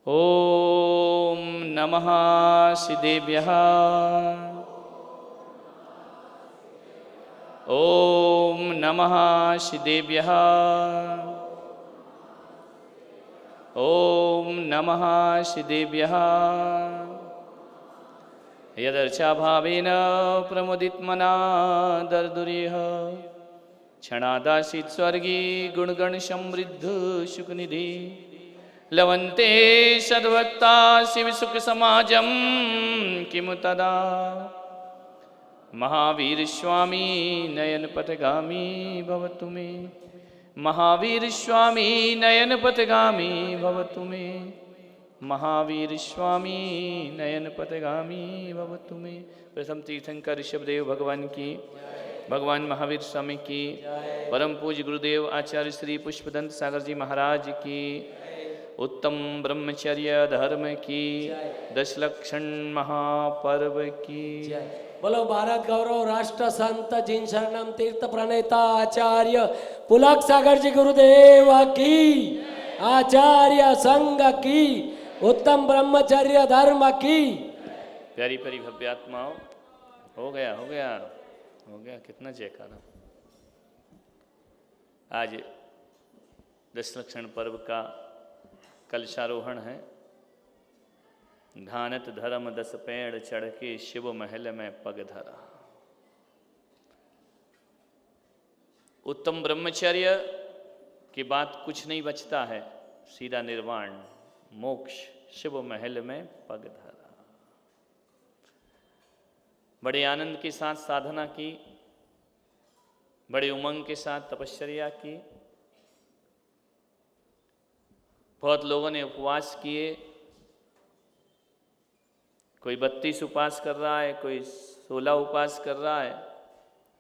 ओम नमः सिद्धेभ्यः। ओम नमः सिद्धेभ्यः। ओम नमः सिद्धेभ्यः। यदर्चा भावेन प्रमुदितमना दर्दुरेह क्षणादासीत् स्वर्गी गुणगण समृद्ध सुखनिधि लवन्ते सद्भक्ता शिव सुख समाजम किमु तदा महावीर स्वामी नयन पथगामी भवतु मे। महावीर स्वामी नयन पथगामी भवतु मे। महावीर स्वामी नयन पथगामी भवतु मे। प्रथम तीर्थंकर ऋषभदेव भगवान की, भगवान महावीर स्वामी की, परम पूज्य गुरुदेव आचार्य श्री पुष्पदंत सागर जी महाराज की, उत्तम ब्रह्मचर्य धर्म की, 10 लक्षण महापर्व की। बोलो भारत गौरव राष्ट्र संत जिन शरणम तीर्थ प्रणेता आचार्य पुलक सागर जी गुरुदेव की, आचार्य संघ की, उत्तम ब्रह्मचर्य धर्म की। प्यारी प्यारी भव्यात्माओं, हो गया हो गया हो गया, कितना जयकारा। आज 10 लक्षण पर्व का कलशारोहण है। धानत धर्म 10 पेड़ चढ़ के शिव महल में पग धरा। उत्तम ब्रह्मचर्य के बाद कुछ नहीं बचता है, सीधा निर्वाण मोक्ष, शिव महल में पग धरा। बड़े आनंद के साथ साधना की, बड़े उमंग के साथ तपश्चर्या की। बहुत लोगों ने उपवास किए, कोई 32 उपवास कर रहा है, कोई 16 उपवास कर रहा है,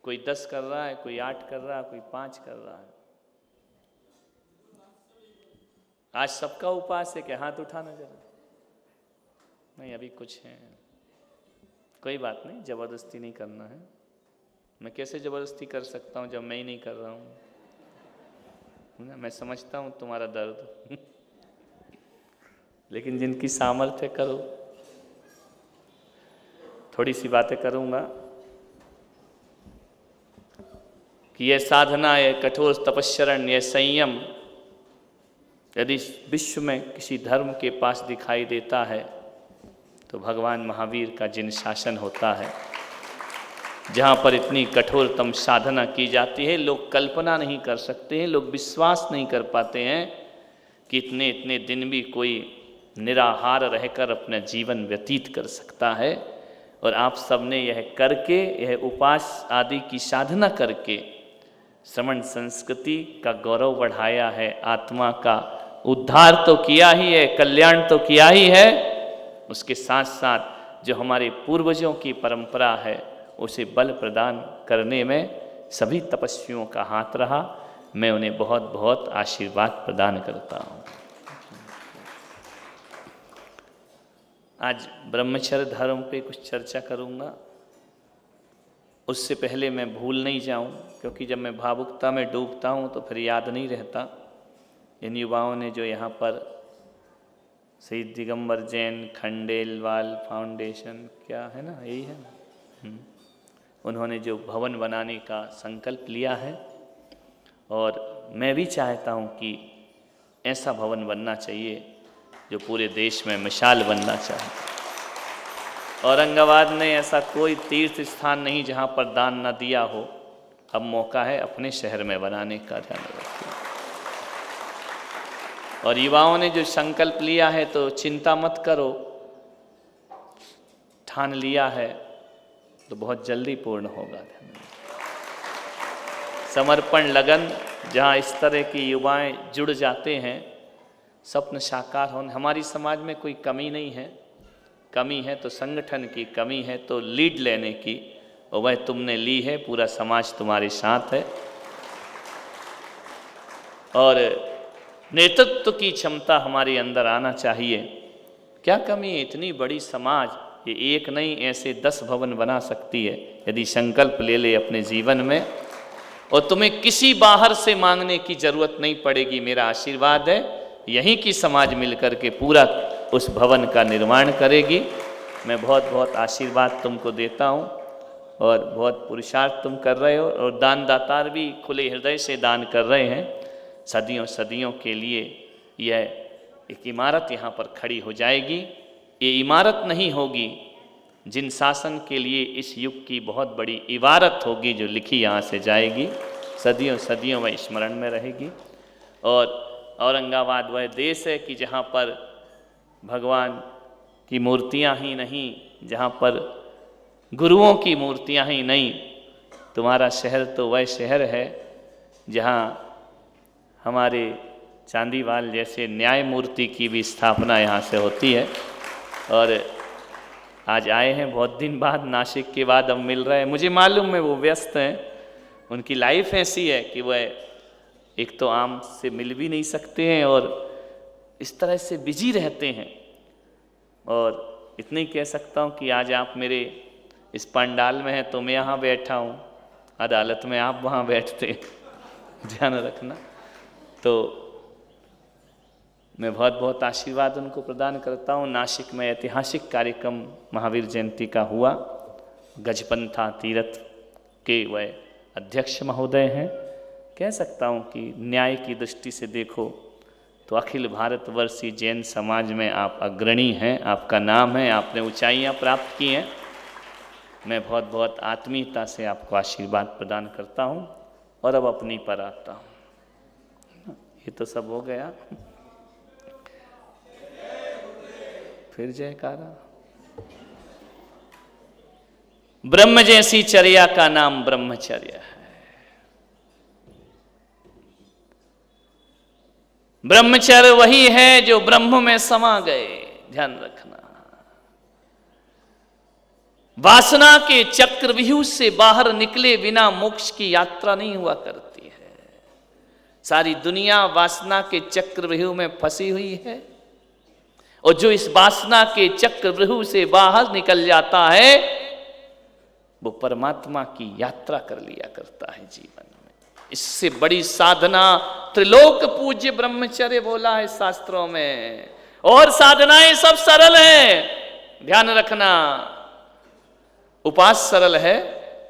कोई 10 कर रहा है, कोई 8 कर रहा है, कोई 5 कर रहा है। आज सबका उपवास है क्या? हाथ उठाना जरा। नहीं, अभी कुछ है, कोई बात नहीं, जबरदस्ती नहीं करना है। मैं कैसे जबरदस्ती कर सकता हूँ जब मैं ही नहीं कर रहा हूँ। मैं समझता हूँ तुम्हारा दर्द लेकिन जिनकी सामर्थ्य करो। थोड़ी सी बातें करूँगा कि यह साधना, यह कठोर तपस्चरण, यह संयम यदि विश्व में किसी धर्म के पास दिखाई देता है तो भगवान महावीर का जिन शासन होता है, जहाँ पर इतनी कठोरतम साधना की जाती है, लोग कल्पना नहीं कर सकते हैं, लोग विश्वास नहीं कर पाते हैं कि इतने इतने दिन भी कोई निराहार रहकर अपना जीवन व्यतीत कर सकता है। और आप सबने यह करके, यह उपवास आदि की साधना करके श्रमण संस्कृति का गौरव बढ़ाया है, आत्मा का उद्धार तो किया ही है, कल्याण तो किया ही है, उसके साथ साथ जो हमारे पूर्वजों की परंपरा है उसे बल प्रदान करने में सभी तपस्वियों का हाथ रहा। मैं उन्हें बहुत बहुत आशीर्वाद प्रदान करता हूँ। आज ब्रह्मचर्य धर्म पे कुछ चर्चा करूँगा। उससे पहले मैं भूल नहीं जाऊँ, क्योंकि जब मैं भावुकता में डूबता हूँ तो फिर याद नहीं रहता। इन युवाओं ने जो यहाँ पर शहीद दिगंबर जैन खंडेलवाल फाउंडेशन, क्या है ना, यही है ना, उन्होंने जो भवन बनाने का संकल्प लिया है, और मैं भी चाहता हूँ कि ऐसा भवन बनना चाहिए जो पूरे देश में मिसाल बनना चाहिए। औरंगाबाद ने ऐसा कोई तीर्थ स्थान नहीं जहाँ पर दान न दिया हो। अब मौका है अपने शहर में बनाने का, ध्यान रखिए। और युवाओं ने जो संकल्प लिया है तो चिंता मत करो, ठान लिया है तो बहुत जल्दी पूर्ण होगा। समर्पण, लगन, जहाँ इस तरह की युवाएं जुड़ जाते हैं, स्वप्न साकार होने। हमारी समाज में कोई कमी नहीं है, कमी है तो संगठन की, कमी है तो लीड लेने की, और वह तुमने ली है, पूरा समाज तुम्हारे साथ है। और नेतृत्व की क्षमता हमारे अंदर आना चाहिए। क्या कमी है? इतनी बड़ी समाज, ये एक नहीं ऐसे 10 भवन बना सकती है यदि संकल्प ले ले अपने जीवन में, और तुम्हें किसी बाहर से मांगने की जरूरत नहीं पड़ेगी। मेरा आशीर्वाद है, यहीं की समाज मिलकर के पूरा उस भवन का निर्माण करेगी। मैं बहुत बहुत आशीर्वाद तुमको देता हूँ और बहुत पुरुषार्थ तुम कर रहे हो और दान दातार भी खुले हृदय से दान कर रहे हैं। सदियों सदियों के लिए यह एक इमारत यहाँ पर खड़ी हो जाएगी। ये इमारत नहीं होगी, जिन शासन के लिए इस युग की बहुत बड़ी इबारत होगी जो लिखी यहाँ से जाएगी, सदियों सदियों वह स्मरण में रहेगी। और औरंगाबाद वह देश है कि जहाँ पर भगवान की मूर्तियाँ ही नहीं, जहाँ पर गुरुओं की मूर्तियाँ ही नहीं, तुम्हारा शहर तो वह शहर है जहाँ हमारे चांदीवाल जैसे न्याय मूर्ति की भी स्थापना यहाँ से होती है। और आज आए हैं बहुत दिन बाद, नासिक के बाद अब मिल रहे हैं। मुझे मालूम है वो व्यस्त हैं, उनकी लाइफ ऐसी है कि वह एक तो आम से मिल भी नहीं सकते हैं और इस तरह से बिजी रहते हैं। और इतने ही कह सकता हूँ कि आज आप मेरे इस पंडाल में हैं तो मैं यहाँ बैठा हूँ, अदालत में आप वहाँ बैठते, ध्यान रखना। तो मैं बहुत बहुत आशीर्वाद उनको प्रदान करता हूँ। नासिक में ऐतिहासिक कार्यक्रम महावीर जयंती का हुआ। गजपंथा तीर्थ के वह अध्यक्ष महोदय हैं। कह सकता हूँ कि न्याय की दृष्टि से देखो तो अखिल भारतवर्षीय जैन समाज में आप अग्रणी हैं, आपका नाम है, आपने ऊंचाइयाँ प्राप्त की हैं। मैं बहुत बहुत आत्मीयता से आपको आशीर्वाद प्रदान करता हूँ और अब अपनी पर आता हूँ। ये तो सब हो गया, फिर जयकारा। ब्रह्म जैसी चर्या का नाम ब्रह्मचर्य है। ब्रह्मचर्य वही है जो ब्रह्म में समा गए, ध्यान रखना। वासना के चक्रव्यूह से बाहर निकले बिना मोक्ष की यात्रा नहीं हुआ करती है। सारी दुनिया वासना के चक्रव्यूह में फंसी हुई है और जो इस वासना के चक्रव्यूह से बाहर निकल जाता है वो परमात्मा की यात्रा कर लिया करता है जीवन में। इससे बड़ी साधना त्रिलोक पूज्य ब्रह्मचर्य बोला है शास्त्रों में। और साधनाएं सब सरल हैं, ध्यान रखना। उपास सरल है,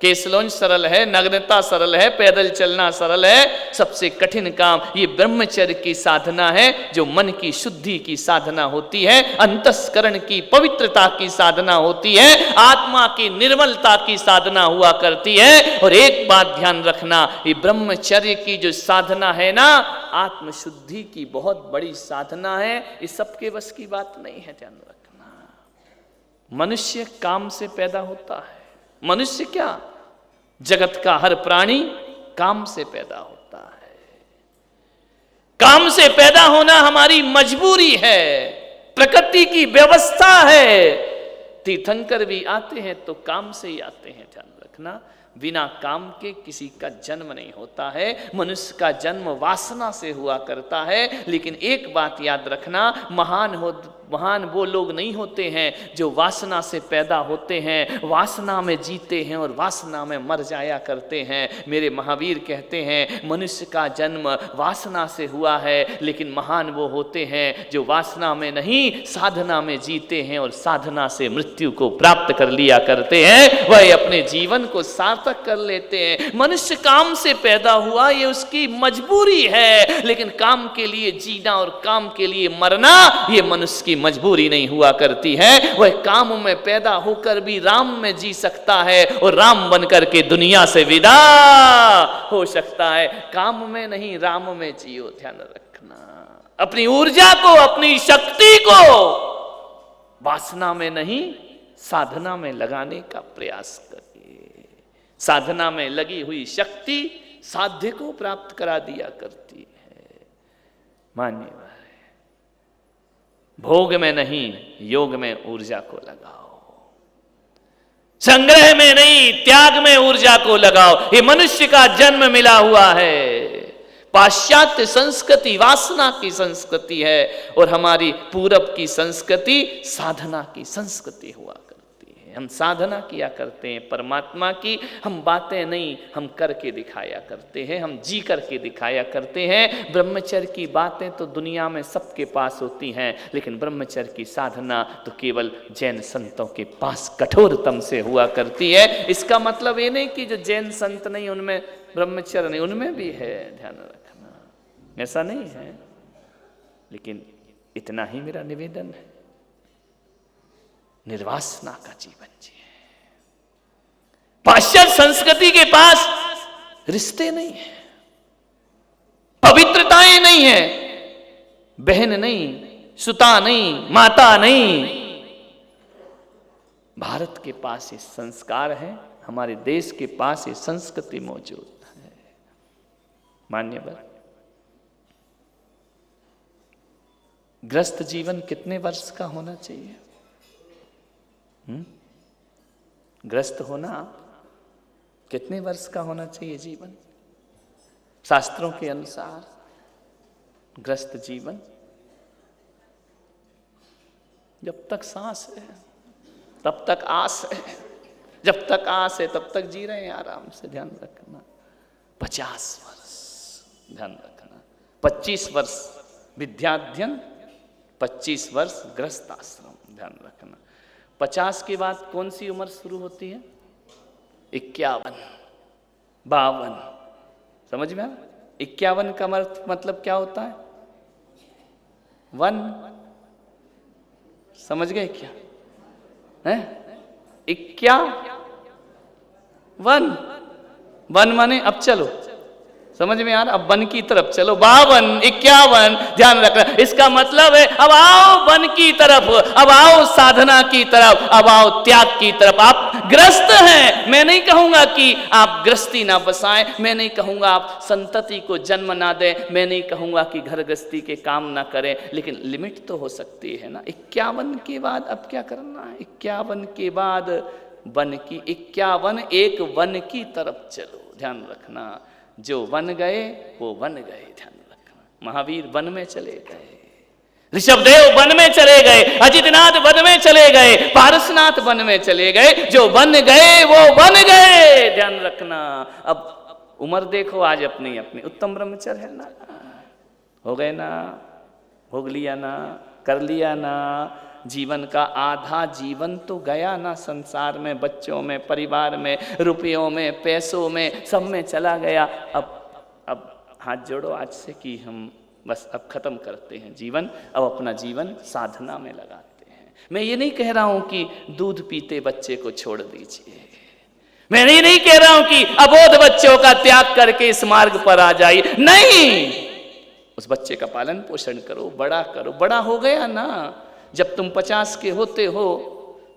केसलोंज सरल है, नग्नता सरल है, पैदल चलना सरल है। सबसे कठिन काम ये ब्रह्मचर्य की साधना है, जो मन की शुद्धि की साधना होती है, अंतस्करण की पवित्रता की साधना होती है, आत्मा की निर्मलता की साधना हुआ करती है। और एक बात ध्यान रखना, ये ब्रह्मचर्य की जो साधना है ना, आत्मशुद्धि की बहुत बड़ी साधना है। ये सबके बस की बात नहीं है, ध्यान रखना। मनुष्य काम से पैदा होता है। मनुष्य क्या, जगत का हर प्राणी काम से पैदा होता है। काम से पैदा होना हमारी मजबूरी है, प्रकृति की व्यवस्था है। तीर्थंकर भी आते हैं तो काम से ही आते हैं, ध्यान रखना। बिना काम के किसी का जन्म नहीं होता है। मनुष्य का जन्म वासना से हुआ करता है। लेकिन एक बात याद रखना, महान वो लोग नहीं होते हैं जो वासना से पैदा होते हैं, वासना में जीते हैं और वासना में मर जाया करते हैं। मेरे महावीर कहते हैं मनुष्य का जन्म वासना से हुआ है, लेकिन महान वो होते हैं जो वासना में नहीं साधना में जीते हैं और साधना से मृत्यु को प्राप्त कर लिया करते हैं। वह अपने जीवन को सार्थक कर लेते हैं। मनुष्य काम से पैदा हुआ, ये उसकी मजबूरी है, लेकिन काम के लिए जीना और काम के लिए मरना ये मनुष्य की मजबूरी नहीं हुआ करती है। वह काम में पैदा होकर भी राम में जी सकता है और राम बनकर के दुनिया से विदा हो सकता है। काम में नहीं, राम में जियो, ध्यान रखना। अपनी ऊर्जा को, अपनी शक्ति को वासना में नहीं साधना में लगाने का प्रयास करिए। साधना में लगी हुई शक्ति साध्य को प्राप्त करा दिया करती है। मानिए, भोग में नहीं योग में ऊर्जा को लगाओ, संग्रह में नहीं त्याग में ऊर्जा को लगाओ। ये मनुष्य का जन्म मिला हुआ है। पाश्चात्य संस्कृति वासना की संस्कृति है और हमारी पूरब की संस्कृति साधना की संस्कृति हुआ करती है। हम साधना किया करते हैं परमात्मा की, हम बातें नहीं, हम करके दिखाया करते हैं, हम जी करके दिखाया करते हैं। ब्रह्मचर्य की बातें तो दुनिया में सबके पास होती हैं, लेकिन ब्रह्मचर्य की साधना तो केवल जैन संतों के पास कठोरतम से हुआ करती है। इसका मतलब ये नहीं कि जो जैन संत नहीं उनमें ब्रह्मचर्य नहीं, उनमें भी है, ध्यान रखना, ऐसा नहीं है। लेकिन इतना ही मेरा निवेदन है, निर्वासना का जीवन जिए। पाश्चात्य संस्कृति के पास रिश्ते नहीं है, पवित्रताएं नहीं है, बहन नहीं, सुता नहीं, माता नहीं। भारत के पास ये संस्कार है, हमारे देश के पास ये संस्कृति मौजूद है। मान्यवर, ग्रस्त जीवन कितने वर्ष का होना चाहिए? ग्रस्त होना कितने वर्ष का होना चाहिए जीवन? शास्त्रों के अनुसार ग्रस्त जीवन जब तक सांस है तब तक आस है, जब तक आस है तब तक जी रहे हैं आराम से। ध्यान रखना, 50 वर्ष ध्यान रखना, 25 वर्ष विद्याध्ययन, 25 वर्ष गृहस्थ आश्रम। ध्यान रखना, 50 के बाद कौन सी उम्र शुरू होती है? 51, 52। समझ में? 51 का मतलब क्या होता है? वन। समझ गए क्या है? 51 वन माने अब चलो, समझ में आ रहा? अब वन की तरफ चलो। 52, 51, ध्यान रखना। इसका मतलब है अब आओ वन की तरफ, अब आओ साधना की तरफ, अब आओ त्याग की तरफ। आप ग्रस्त हैं, मैं नहीं कहूंगा कि आप गृहस्थी ना बसाएं, मैं नहीं कहूंगा आप संतति को जन्म ना दें, मैं नहीं कहूंगा कि घर गृहस्थी के काम ना करें, लेकिन लिमिट तो हो सकती है ना। 51 के बाद अब क्या करना है? 51 के बाद वन की, 51 एक वन की तरफ चलो। ध्यान रखना, जो वन गए वो वन गए। ध्यान रखना, महावीर वन में चले गए, ऋषभदेव वन में चले गए, अजितनाथ वन में चले गए, पारसनाथ वन में चले गए। जो वन गए वो वन गए। ध्यान रखना। अब उम्र देखो आज अपनी अपनी, उत्तम ब्रह्मचर्य है ना, हो गए ना, भोग लिया ना, कर लिया ना। जीवन का आधा जीवन तो गया ना, संसार में, बच्चों में, परिवार में, रुपयों में, पैसों में, सब में चला गया। अब हाथ जोड़ो आज से कि हम बस अब खत्म करते हैं जीवन, अब अपना जीवन साधना में लगाते हैं। मैं ये नहीं कह रहा हूं कि दूध पीते बच्चे को छोड़ दीजिए, मैं नहीं कह रहा हूं कि अबोध बच्चों का त्याग करके इस मार्ग पर आ जाइए, नहीं। उस बच्चे का पालन पोषण करो, बड़ा करो। बड़ा हो गया ना, जब तुम 50 के होते हो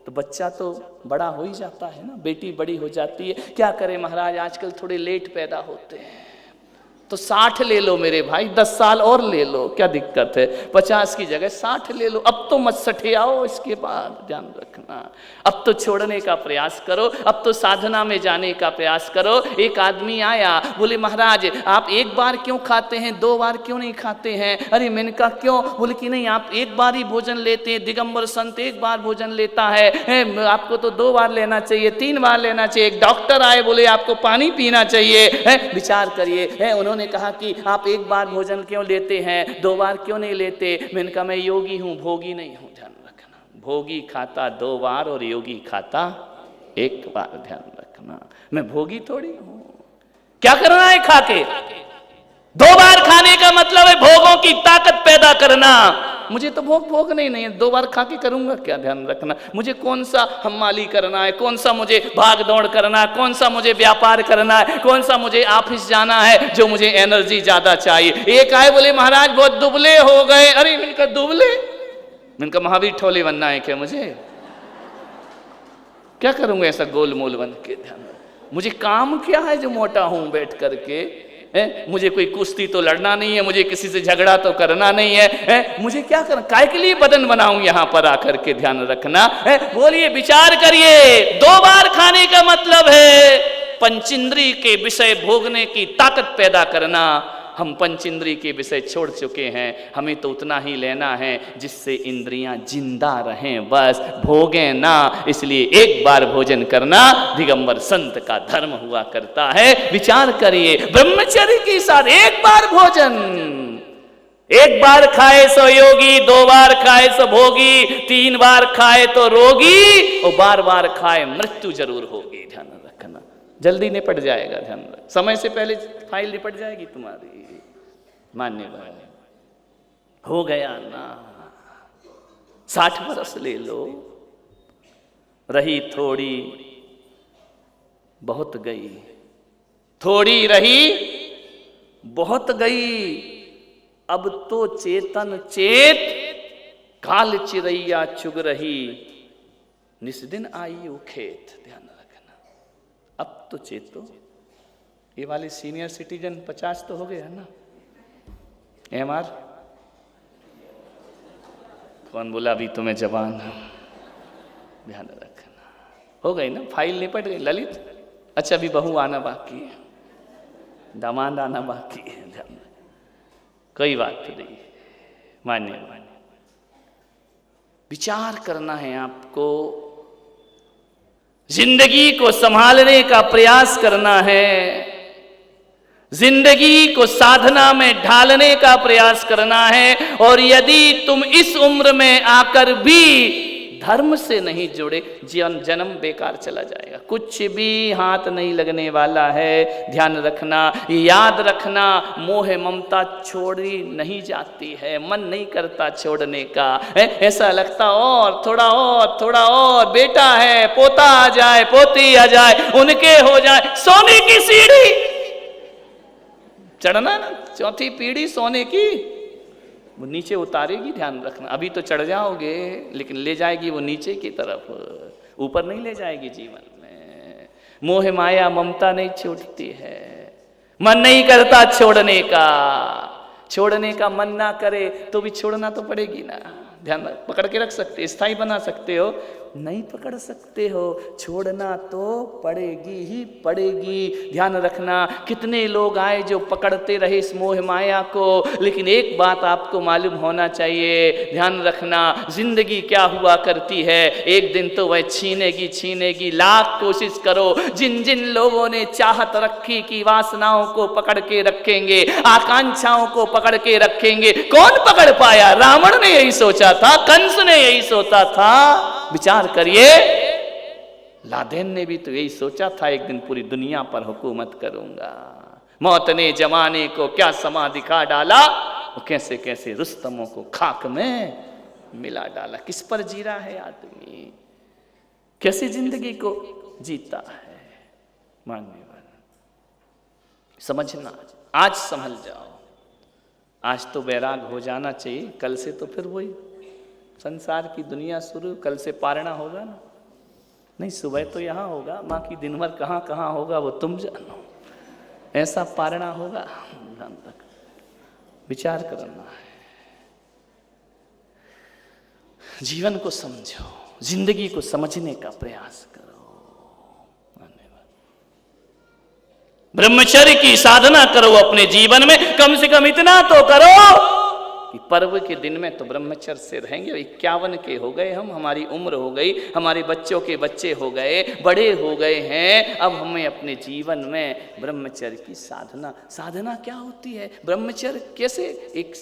तो बच्चा तो बड़ा हो ही जाता है ना, बेटी बड़ी हो जाती है। क्या करें महाराज, आजकल थोड़े लेट पैदा होते हैं, तो 60 ले लो मेरे भाई, 10 साल और ले लो, क्या दिक्कत है? 50 की जगह 60 ले लो। अब तो मत सठियाओ इसके बाद। ध्यान रखना, अब तो छोड़ने का प्रयास करो, अब तो साधना में जाने का प्रयास करो। एक आदमी आया, बोले महाराज आप एक बार क्यों खाते हैं, 2 बार क्यों नहीं खाते हैं? अरे मैंने कहा क्यों? बोले कि नहीं आप एक बार ही भोजन लेते हैं, दिगंबर संत एक बार भोजन लेता है, आपको तो 2 बार लेना चाहिए, 3 बार लेना चाहिए। एक डॉक्टर आए, बोले आपको पानी पीना चाहिए, विचार करिए। उन्होंने कहा कि आप एक बार भोजन क्यों लेते हैं, 2 बार क्यों नहीं लेते? मैंने कहा मैं योगी हूं, भोगी नहीं हूं। ध्यान रखना, भोगी खाता 2 बार और योगी खाता 1 बार। ध्यान रखना, मैं भोगी थोड़ी हूं। क्या करना है खा के? 2 बार खाने का मतलब है भोगों की ताकत पैदा करना। मुझे तो भोग नहीं है, 2 बार खा के करूंगा क्या? ध्यान रखना, मुझे कौन सा हम्माली करना है, कौन सा मुझे भाग दौड़ करना है, कौन सा मुझे व्यापार करना है, कौन सा मुझे ऑफिस जाना है जो मुझे एनर्जी ज्यादा चाहिए। एक आए बोले महाराज बहुत दुबले हो गए। अरे मैंने कहा दुबले? मैंने कहा महावीर ठोले बनना है क्या मुझे? क्या करूंगा ऐसा गोल मोल बन के? ध्यान, मुझे काम क्या है जो मोटा हूं बैठ करके? मुझे कोई कुश्ती तो लड़ना नहीं है, मुझे किसी से झगड़ा तो करना नहीं है, मुझे क्या करना? काय के लिए बदन बनाऊं यहां पर आकर के? ध्यान रखना, बोलिए, विचार करिए। 2 बार खाने का मतलब है पंचेंद्रिय के विषय भोगने की ताकत पैदा करना। हम पंच इंद्रिय के विषय छोड़ चुके हैं, हमें तो उतना ही लेना है जिससे इंद्रियां जिंदा रहें, बस भोगें ना। इसलिए एक बार भोजन करना दिगंबर संत का धर्म हुआ करता है। विचार करिए, ब्रह्मचर्य के साथ एक बार भोजन, एक बार खाए सो योगी, 2 बार खाए सो भोगी, 3 बार खाए तो रोगी, और बार बार खाए मृत्यु जरूर होगी। ध्यान रखना, जल्दी निपट जाएगा। ध्यान रख, समय से पहले फाइल निपट जाएगी तुम्हारी। मान्य हो गया ना, 60 वर्ष ले लो, रही थोड़ी बहुत गई, थोड़ी रही बहुत गई, अब तो चेतन चेत, काल चिरैया चुग रही, निस्दिन आई उखेत। ध्यान रखना, अब तो चेतो। ये वाले सीनियर सिटीजन 50 तो हो गए है ना। MR कौन बोला अभी तुम्हें जवान? ध्यान रखना, हो गई ना, फाइल निपट गई। ललित, अच्छा अभी बहू आना बाकी है, दामाद आना बाकी है। ध्यान, कोई बात नहीं, मान्य। विचार करना है आपको, जिंदगी को संभालने का प्रयास करना है, जिंदगी को साधना में ढालने का प्रयास करना है। और यदि तुम इस उम्र में आकर भी धर्म से नहीं जुड़े, जन्म बेकार चला जाएगा, कुछ भी हाथ नहीं लगने वाला है। ध्यान रखना, याद रखना, मोह ममता छोड़ी नहीं जाती है, मन नहीं करता छोड़ने का। ऐसा लगता और थोड़ा और, बेटा है, पोता आ जाए, पोती आ जाए, उनके हो जाए, सोने की सीढ़ी चढ़ना ना, 4थी पीढ़ी सोने की, वो नीचे उतारेगी। ध्यान रखना, अभी तो चढ़ जाओगे लेकिन ले जाएगी वो नीचे की तरफ, ऊपर नहीं ले जाएगी। जीवन में मोह माया ममता नहीं छूटती है, मन नहीं करता छोड़ने का मन ना करे तो भी छोड़ना तो पड़ेगी ना। ध्यान पकड़ के रख सकते, स्थायी बना सकते हो, नहीं पकड़ सकते हो, छोड़ना तो पड़ेगी ही पड़ेगी। ध्यान रखना, कितने लोग आए जो पकड़ते रहे इस मोह माया को, लेकिन एक बात आपको मालूम होना चाहिए। ध्यान रखना, जिंदगी क्या हुआ करती है, एक दिन तो वह छीनेगी। लाख कोशिश करो, जिन जिन लोगों ने चाहत रखी कि वासनाओं को पकड़ के रखेंगे, आकांक्षाओं को पकड़ के रखेंगे, कौन पकड़ पाया? रावण ने यही सोचा था, कंस ने यही सोचा था। विचार करिए, लादेन ने भी तो यही सोचा था, एक दिन पूरी दुनिया पर हुकूमत करूंगा। मौत ने जमाने को क्या समा दिखा डाला, वो कैसे कैसे रुस्तमों को खाक में मिला डाला। किस पर जी रहा है आदमी, कैसे जिंदगी को जीता है। मान्यवर, समझना, आज समझ जाओ, आज तो वैराग हो जाना चाहिए, कल से तो फिर वही संसार की दुनिया शुरू, कल से पारना होगा ना। नहीं, सुबह तो यहाँ होगा, बाकी दिन भर कहाँ कहाँ होगा वो तुम जानो, ऐसा पारना होगा। ध्यान तक विचार करना है, जीवन को समझो, जिंदगी को समझने का प्रयास करो। ब्रह्मचर्य की साधना करो अपने जीवन में, कम से कम इतना तो करो कि पर्व के दिन में तो ब्रह्मचर्य से रहेंगे। 51 के हो गए हम, हमारी उम्र हो गई, हमारे बच्चों के बच्चे हो गए, बड़े हो गए हैं, अब हमें अपने जीवन में ब्रह्मचर्य की साधना क्या होती है, ब्रह्मचर्य कैसे, एक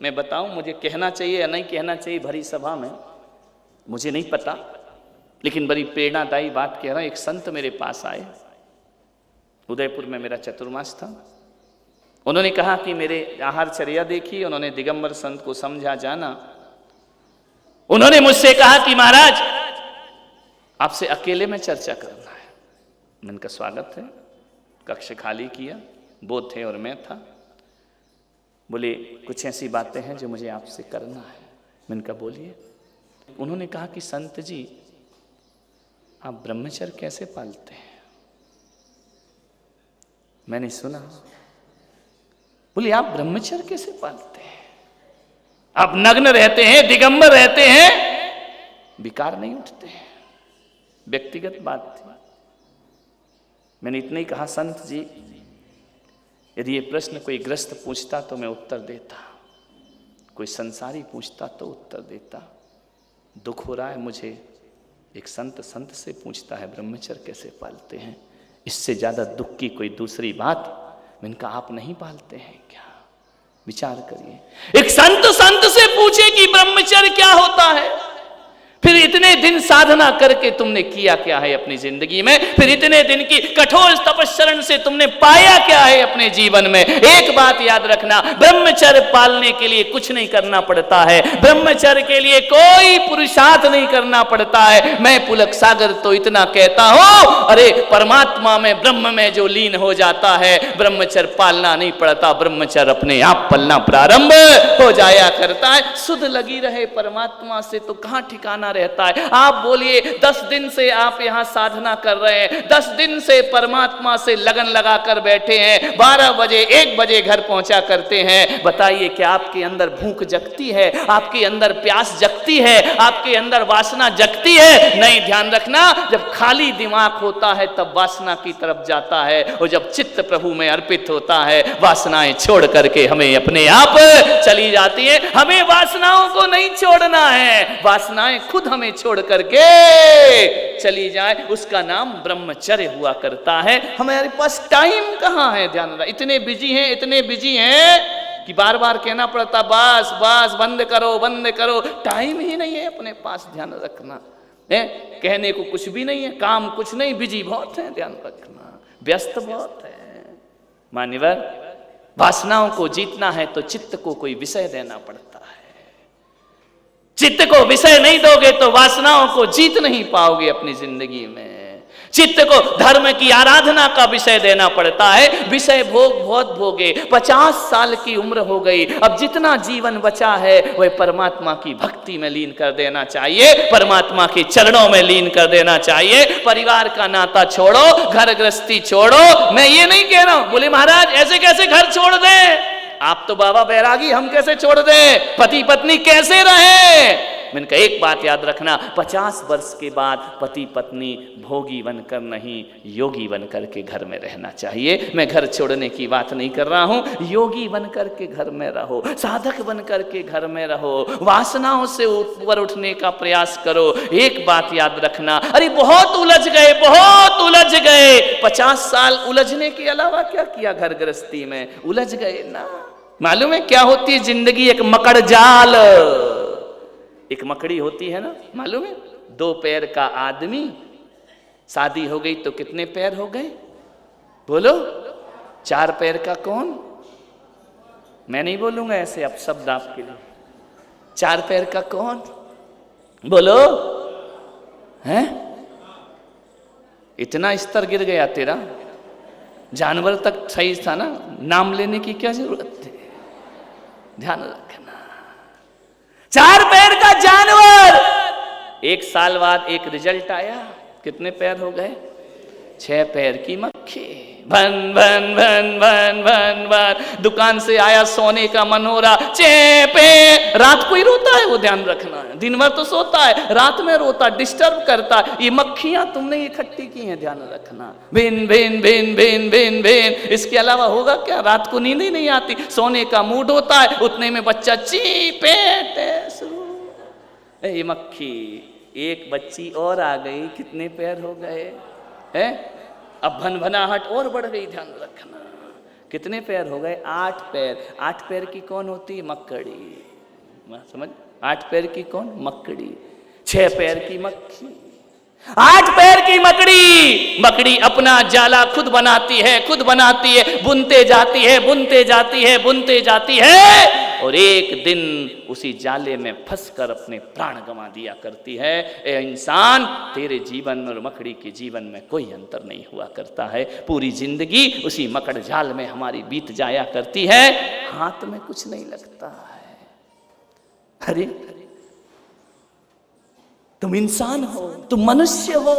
मैं बताऊं, मुझे कहना चाहिए या नहीं कहना चाहिए भरी सभा में, मुझे नहीं पता, लेकिन बड़ी प्रेरणादायी बात कह रहा हूं। एक संत मेरे पास आए, उदयपुर में मेरा चतुर्मास था। उन्होंने कहा कि मेरे आहारचर्या देखी, उन्होंने दिगंबर संत को समझा जाना। उन्होंने मुझसे कहा कि महाराज आपसे अकेले में चर्चा करना है। मैंने कहा स्वागत है। कक्ष खाली किया, वो थे और मैं था। बोले कुछ ऐसी बातें हैं जो मुझे आपसे करना है। मैंने कहा बोलिए। उन्होंने कहा कि संत जी आप ब्रह्मचर्य कैसे पालते हैं? मैंने सुना। बोले आप ब्रह्मचर्य कैसे पालते हैं? आप नग्न रहते हैं, दिगंबर रहते हैं, विकार नहीं उठते हैं। व्यक्तिगत बात थी। मैंने इतना ही कहा संत जी यदि ये प्रश्न कोई ग्रस्त पूछता तो मैं उत्तर देता, कोई संसारी पूछता तो उत्तर देता। दुख हो रहा है मुझे, एक संत से पूछता है ब्रह्मचर्य कैसे पालते हैं। इससे ज्यादा दुख की कोई दूसरी बात मैंने कहा आप नहीं पालते हैं क्या? विचार करिए। एक संत से पूछे कि ब्रह्मचर्य क्या होता है, फिर इतने दिन साधना करके तुमने किया क्या है अपनी जिंदगी में, फिर इतने दिन की कठोर तपस्या से तुमने पाया क्या है अपने जीवन में। एक बात याद रखना, ब्रह्मचर्य पालने के लिए कुछ नहीं करना पड़ता है, ब्रह्मचर्य के लिए कोई पुरुषार्थ नहीं करना पड़ता है। मैं पुलक सागर तो इतना कहता हूं, अरे परमात्मा में ब्रह्म में जो लीन हो जाता है, ब्रह्मचर्य पालना नहीं पड़ता, ब्रह्मचर्य अपने आप पलना प्रारंभ हो जाया करता है। सुध लगी रहे परमात्मा से तो कहां ठिकाना रहता है। आप बोलिए 10 दिन से आप यहां साधना कर रहे हैं, 10 दिन से परमात्मा से लगन लगा कर बैठे हैं, 12 बजे 1 बजे घर पहुंचा करते हैं। बताइए क्या आपके अंदर भूख जगती है, आपके अंदर प्यास जगती है, आपके अंदर वासना जगती है? नहीं। ध्यान रखना, जब खाली दिमाग होता है तब वासना की तरफ जाता है, और जब चित्त प्रभु में अर्पित होता है वासनाएं छोड़ करके हमें अपने आप चली जाती है। हमें वासनाओं को नहीं छोड़ना है, वासनाएं खुद हमें छोड़ करके चली जाए, उसका नाम ब्रह्मचर्य हुआ करता है। हमारे पास टाइम कहां है? ध्यान रखना, इतने बिजी हैं कि बार बार कहना पड़ता बस बस बंद करो बंद करो, टाइम ही नहीं है अपने पास। ध्यान रखना है, कहने को कुछ भी नहीं है, काम कुछ नहीं, बिजी बहुत है। ध्यान रखना, व्यस्त बहुत है। मान्यवर, वासनाओं को जीतना है तो चित्त को कोई विषय देना पड़ता है। चित्त को विषय नहीं दोगे तो वासनाओं को जीत नहीं पाओगे अपनी जिंदगी में। चित्त को धर्म की आराधना का विषय देना पड़ता है। विषय भोग बहुत भोगे, 50 साल की उम्र हो गई, अब जितना जीवन बचा है वह परमात्मा की भक्ति में लीन कर देना चाहिए, परमात्मा के चरणों में लीन कर देना चाहिए। परिवार का नाता छोड़ो, घर गृहस्थी छोड़ो। मैं ये नहीं कह रहा हूं, बोले महाराज ऐसे कैसे घर छोड़ दें, आप तो बाबा बैरागी, हम कैसे छोड़ दें, पति पत्नी कैसे रहे? मैंने कहा एक बात याद रखना, 50 वर्ष के बाद पति पत्नी भोगी बनकर नहीं, योगी बनकर के घर में रहना चाहिए। मैं घर छोड़ने की बात नहीं कर रहा हूं, योगी बनकर के घर में रहो, साधक बनकर के घर में रहो, वासनाओं से ऊपर उठने का प्रयास करो। एक बात याद रखना, अरे बहुत उलझ गए, 50 साल उलझने के अलावा क्या किया? घर गृहस्थी में उलझ गए ना। मालूम है क्या होती है जिंदगी? एक मकड़ जाल, एक मकड़ी होती है ना, मालूम है? 2 पैर का आदमी, शादी हो गई तो कितने पैर हो गए? बोलो। 4 पैर का कौन? मैं नहीं बोलूंगा ऐसे, अब शब्द आपके लिए। 4 पैर का कौन? बोलो। हैं? इतना स्तर गिर गया तेरा, जानवर तक सही था ना, नाम लेने की क्या जरूरत थी? ध्यान रखना, 4 पैर का जानवर। 1 साल बाद एक रिजल्ट आया, कितने पैर हो गए? 6 पैर की मक्खी। भन भन भन भन भन भन, दुकान से आया सोने का मनोरा, चेपे। रात को ही रोता है वो, ध्यान रखना है। दिन भर तो सोता है, रात में रोता, डिस्टर्ब करता। ये मक्खियां तुमने इकट्ठी की हैं, ध्यान रखना। भिन भिन भिन भिन भिन भिन, इसके अलावा होगा क्या? रात को नींद ही नहीं आती, सोने का मूड होता है, उतने में बच्चा चीपे शुरू। ये मक्खी, एक बच्ची और आ गई, कितने पैर हो गए हैं? अब भनभनाहट और बढ़ गई, ध्यान रखना। कितने पैर हो गए? 8 पैर। 8 पैर की कौन होती है? मक्कड़ी। समझ? 8 पैर की कौन? मक्कड़ी। 6 पैर की मक्खी, 8 पैर की मकड़ी। मकड़ी अपना जाला खुद बनाती है, बुनते जाती है, और एक दिन उसी जाले में फंसकर अपने प्राण गंवा दिया करती है। ए इंसान, तेरे जीवन और मकड़ी के जीवन में कोई अंतर नहीं हुआ करता है। पूरी जिंदगी उसी मकड़ जाल में हमारी बीत जाया करती है, हाथ में कुछ नहीं लगता है। अरे तुम इंसान हो, तुम मनुष्य हो।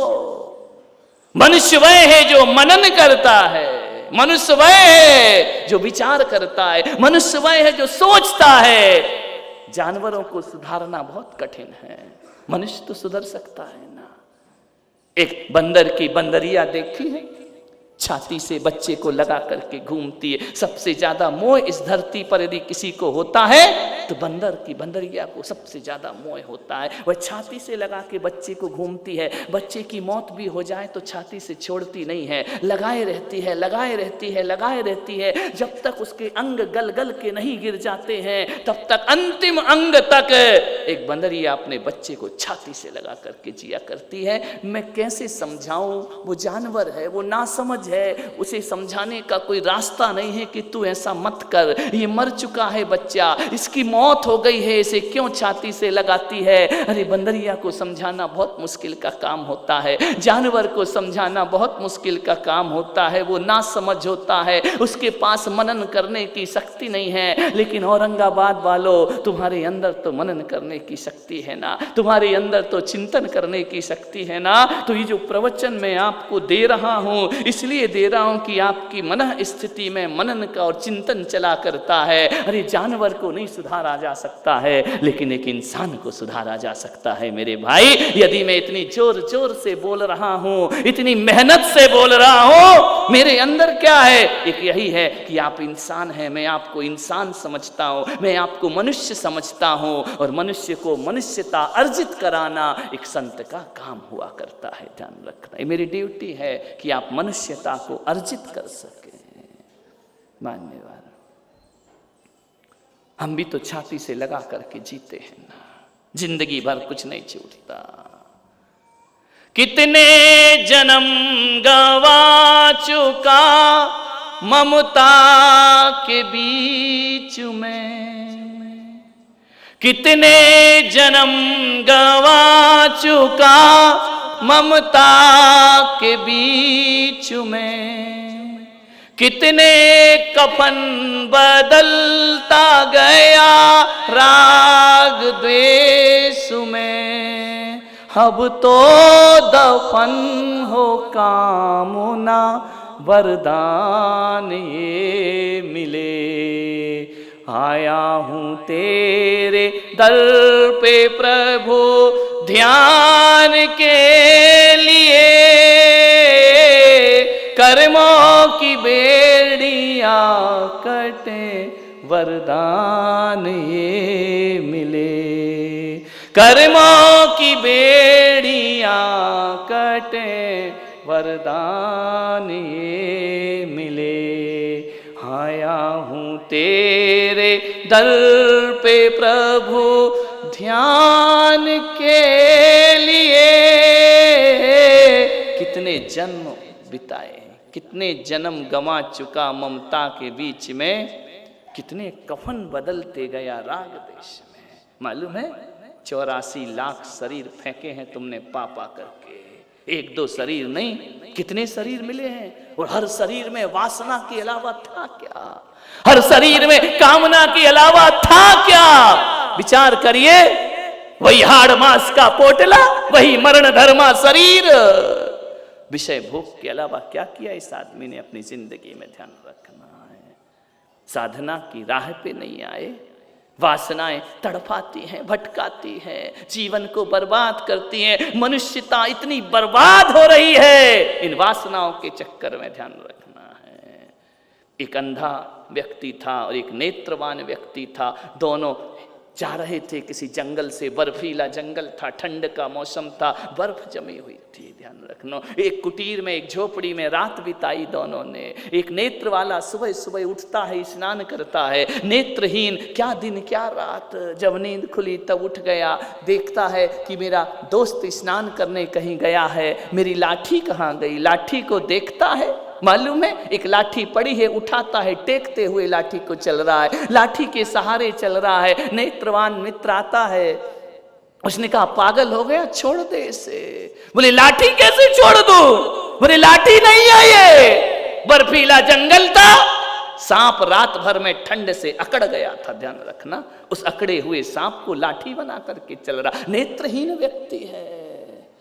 मनुष्य वह है जो मनन करता है, मनुष्य वह है जो विचार करता है, मनुष्य वह है जो सोचता है। जानवरों को सुधारना बहुत कठिन है, मनुष्य तो सुधर सकता है ना। एक बंदर की बंदरिया देखी है, छाती से बच्चे को लगा करके घूमती है। सबसे ज्यादा मोह इस धरती पर यदि किसी को होता है तो बंदरिया को सबसे ज्यादा मोह होता है। वह छाती से लगा के बच्चे को घूमती है। बच्चे की मौत भी हो जाए तो छाती से छोड़ती नहीं है, लगाए रहती है, लगाए रहती है, लगाए रहती है। जब तक उसके अंग गल गल के नहीं गिर जाते हैं तब तक, अंतिम अंग तक एक बंदरिया अपने बच्चे को छाती से लगा करके जिया करती है। मैं कैसे समझाऊं? वो जानवर है, वो नासमझ है, उसे समझाने का कोई रास्ता नहीं है कि तू ऐसा मत कर, ये मर चुका है बच्चा, इसकी मौत हो गई है, इसे क्यों छाती से लगाती है। अरे बंदरिया को समझाना बहुत मुश्किल का काम होता है, जानवर को समझाना बहुत मुश्किल का काम होता है। वो नासमझ होता है, उसके पास मनन करने की शक्ति नहीं है। लेकिन औरंगाबाद वालों, तुम्हारे अंदर तो मनन करने की शक्ति है ना, तुम्हारे अंदर तो चिंतन करने की शक्ति है ना। तो ये जो प्रवचन मैं आपको दे रहा हूं इसलिए दे रहा हूं कि आपकी मन स्थिति में मनन का और चिंतन चला करता है। अरे जानवर को नहीं सुधारा जा सकता है, लेकिन एक इंसान को सुधारा जा सकता है मेरे भाई। यदि मैं इतनी जोर जोर से बोल रहा हूं, इतनी मेहनत से बोल रहा हूं, मेरे अंदर क्या है? एक यही है कि आप इंसान हैं, मैं आपको इंसान समझता हूं, मैं आपको मनुष्य समझता हूं। और मनुष्य को मनुष्यता अर्जित कराना एक संत का काम हुआ करता है, ध्यान रखना। ये मेरी ड्यूटी है कि आप मनुष्यता को अर्जित कर सके। मान्यवर, हम भी तो छाती से लगा करके जीते हैं ना, जिंदगी भर कुछ नहीं छूटता। कितने जन्म गवा चुका ममता के बीच में, कितने जन्म गवा चुका ममता के बीच में, कितने कफन बदलता गया राग द्वेष में। अब तो दफन हो कामना वरदान ये मिले। आया हूँ तेरे दर पे प्रभु ध्यान के लिए, कर्मों की बेड़ियां कटे वरदान ये मिले। कर्मों की बेड़ियां कटे वरदान ये मिले। आया हूँ तेरे दर पे प्रभु ध्यान के लिए। कितने जन्म बिताए, कितने जन्म गंवा चुका ममता के बीच में, कितने कफन बदलते गया राग देश में। मालूम है 84 लाख शरीर फेंके हैं तुमने पापा करके, एक दो शरीर नहीं, कितने शरीर मिले हैं। और हर शरीर में वासना के अलावा था क्या? हर शरीर में कामना के अलावा था क्या? विचार करिए, वही हाड़ मांस का पोटला, वही मरण धर्मा शरीर, विषय भोग के अलावा क्या किया इस आदमी ने अपनी जिंदगी में? ध्यान रखना है, साधना की राह पे नहीं आए, वासनाएं तड़पाती हैं, भटकाती हैं, जीवन को बर्बाद करती हैं। मनुष्यता इतनी बर्बाद हो रही है इन वासनाओं के चक्कर में, ध्यान रखना है। एक अंधा व्यक्ति था और एक नेत्रवान व्यक्ति था, दोनों जा रहे थे किसी जंगल से, बर्फीला जंगल था, ठंड का मौसम था, बर्फ जमी हुई थी, ध्यान रखना। एक कुटीर में, एक झोपड़ी में रात बिताई दोनों ने। एक नेत्र वाला सुबह सुबह उठता है, स्नान करता है, नेत्रहीन क्या दिन क्या रात, जब नींद खुली तब उठ गया, देखता है कि मेरा दोस्त स्नान करने कहीं गया है, मेरी लाठी कहाँ गई? लाठी को देखता है, मालूम है एक लाठी पड़ी है, उठाता है, टेकते हुए लाठी को चल रहा है, लाठी के सहारे चल रहा है। नेत्रवान मित्र आता है, उसने कहा पागल हो गया, छोड़ दे इसे। बोले लाठी कैसे छोड़ दूं? बोले लाठी नहीं है ये, बर्फीला जंगल था, सांप रात भर में ठंड से अकड़ गया था, ध्यान रखना। उस अकड़े हुए सांप को लाठी बना करके चल रहा। नेत्रहीन व्यक्ति है,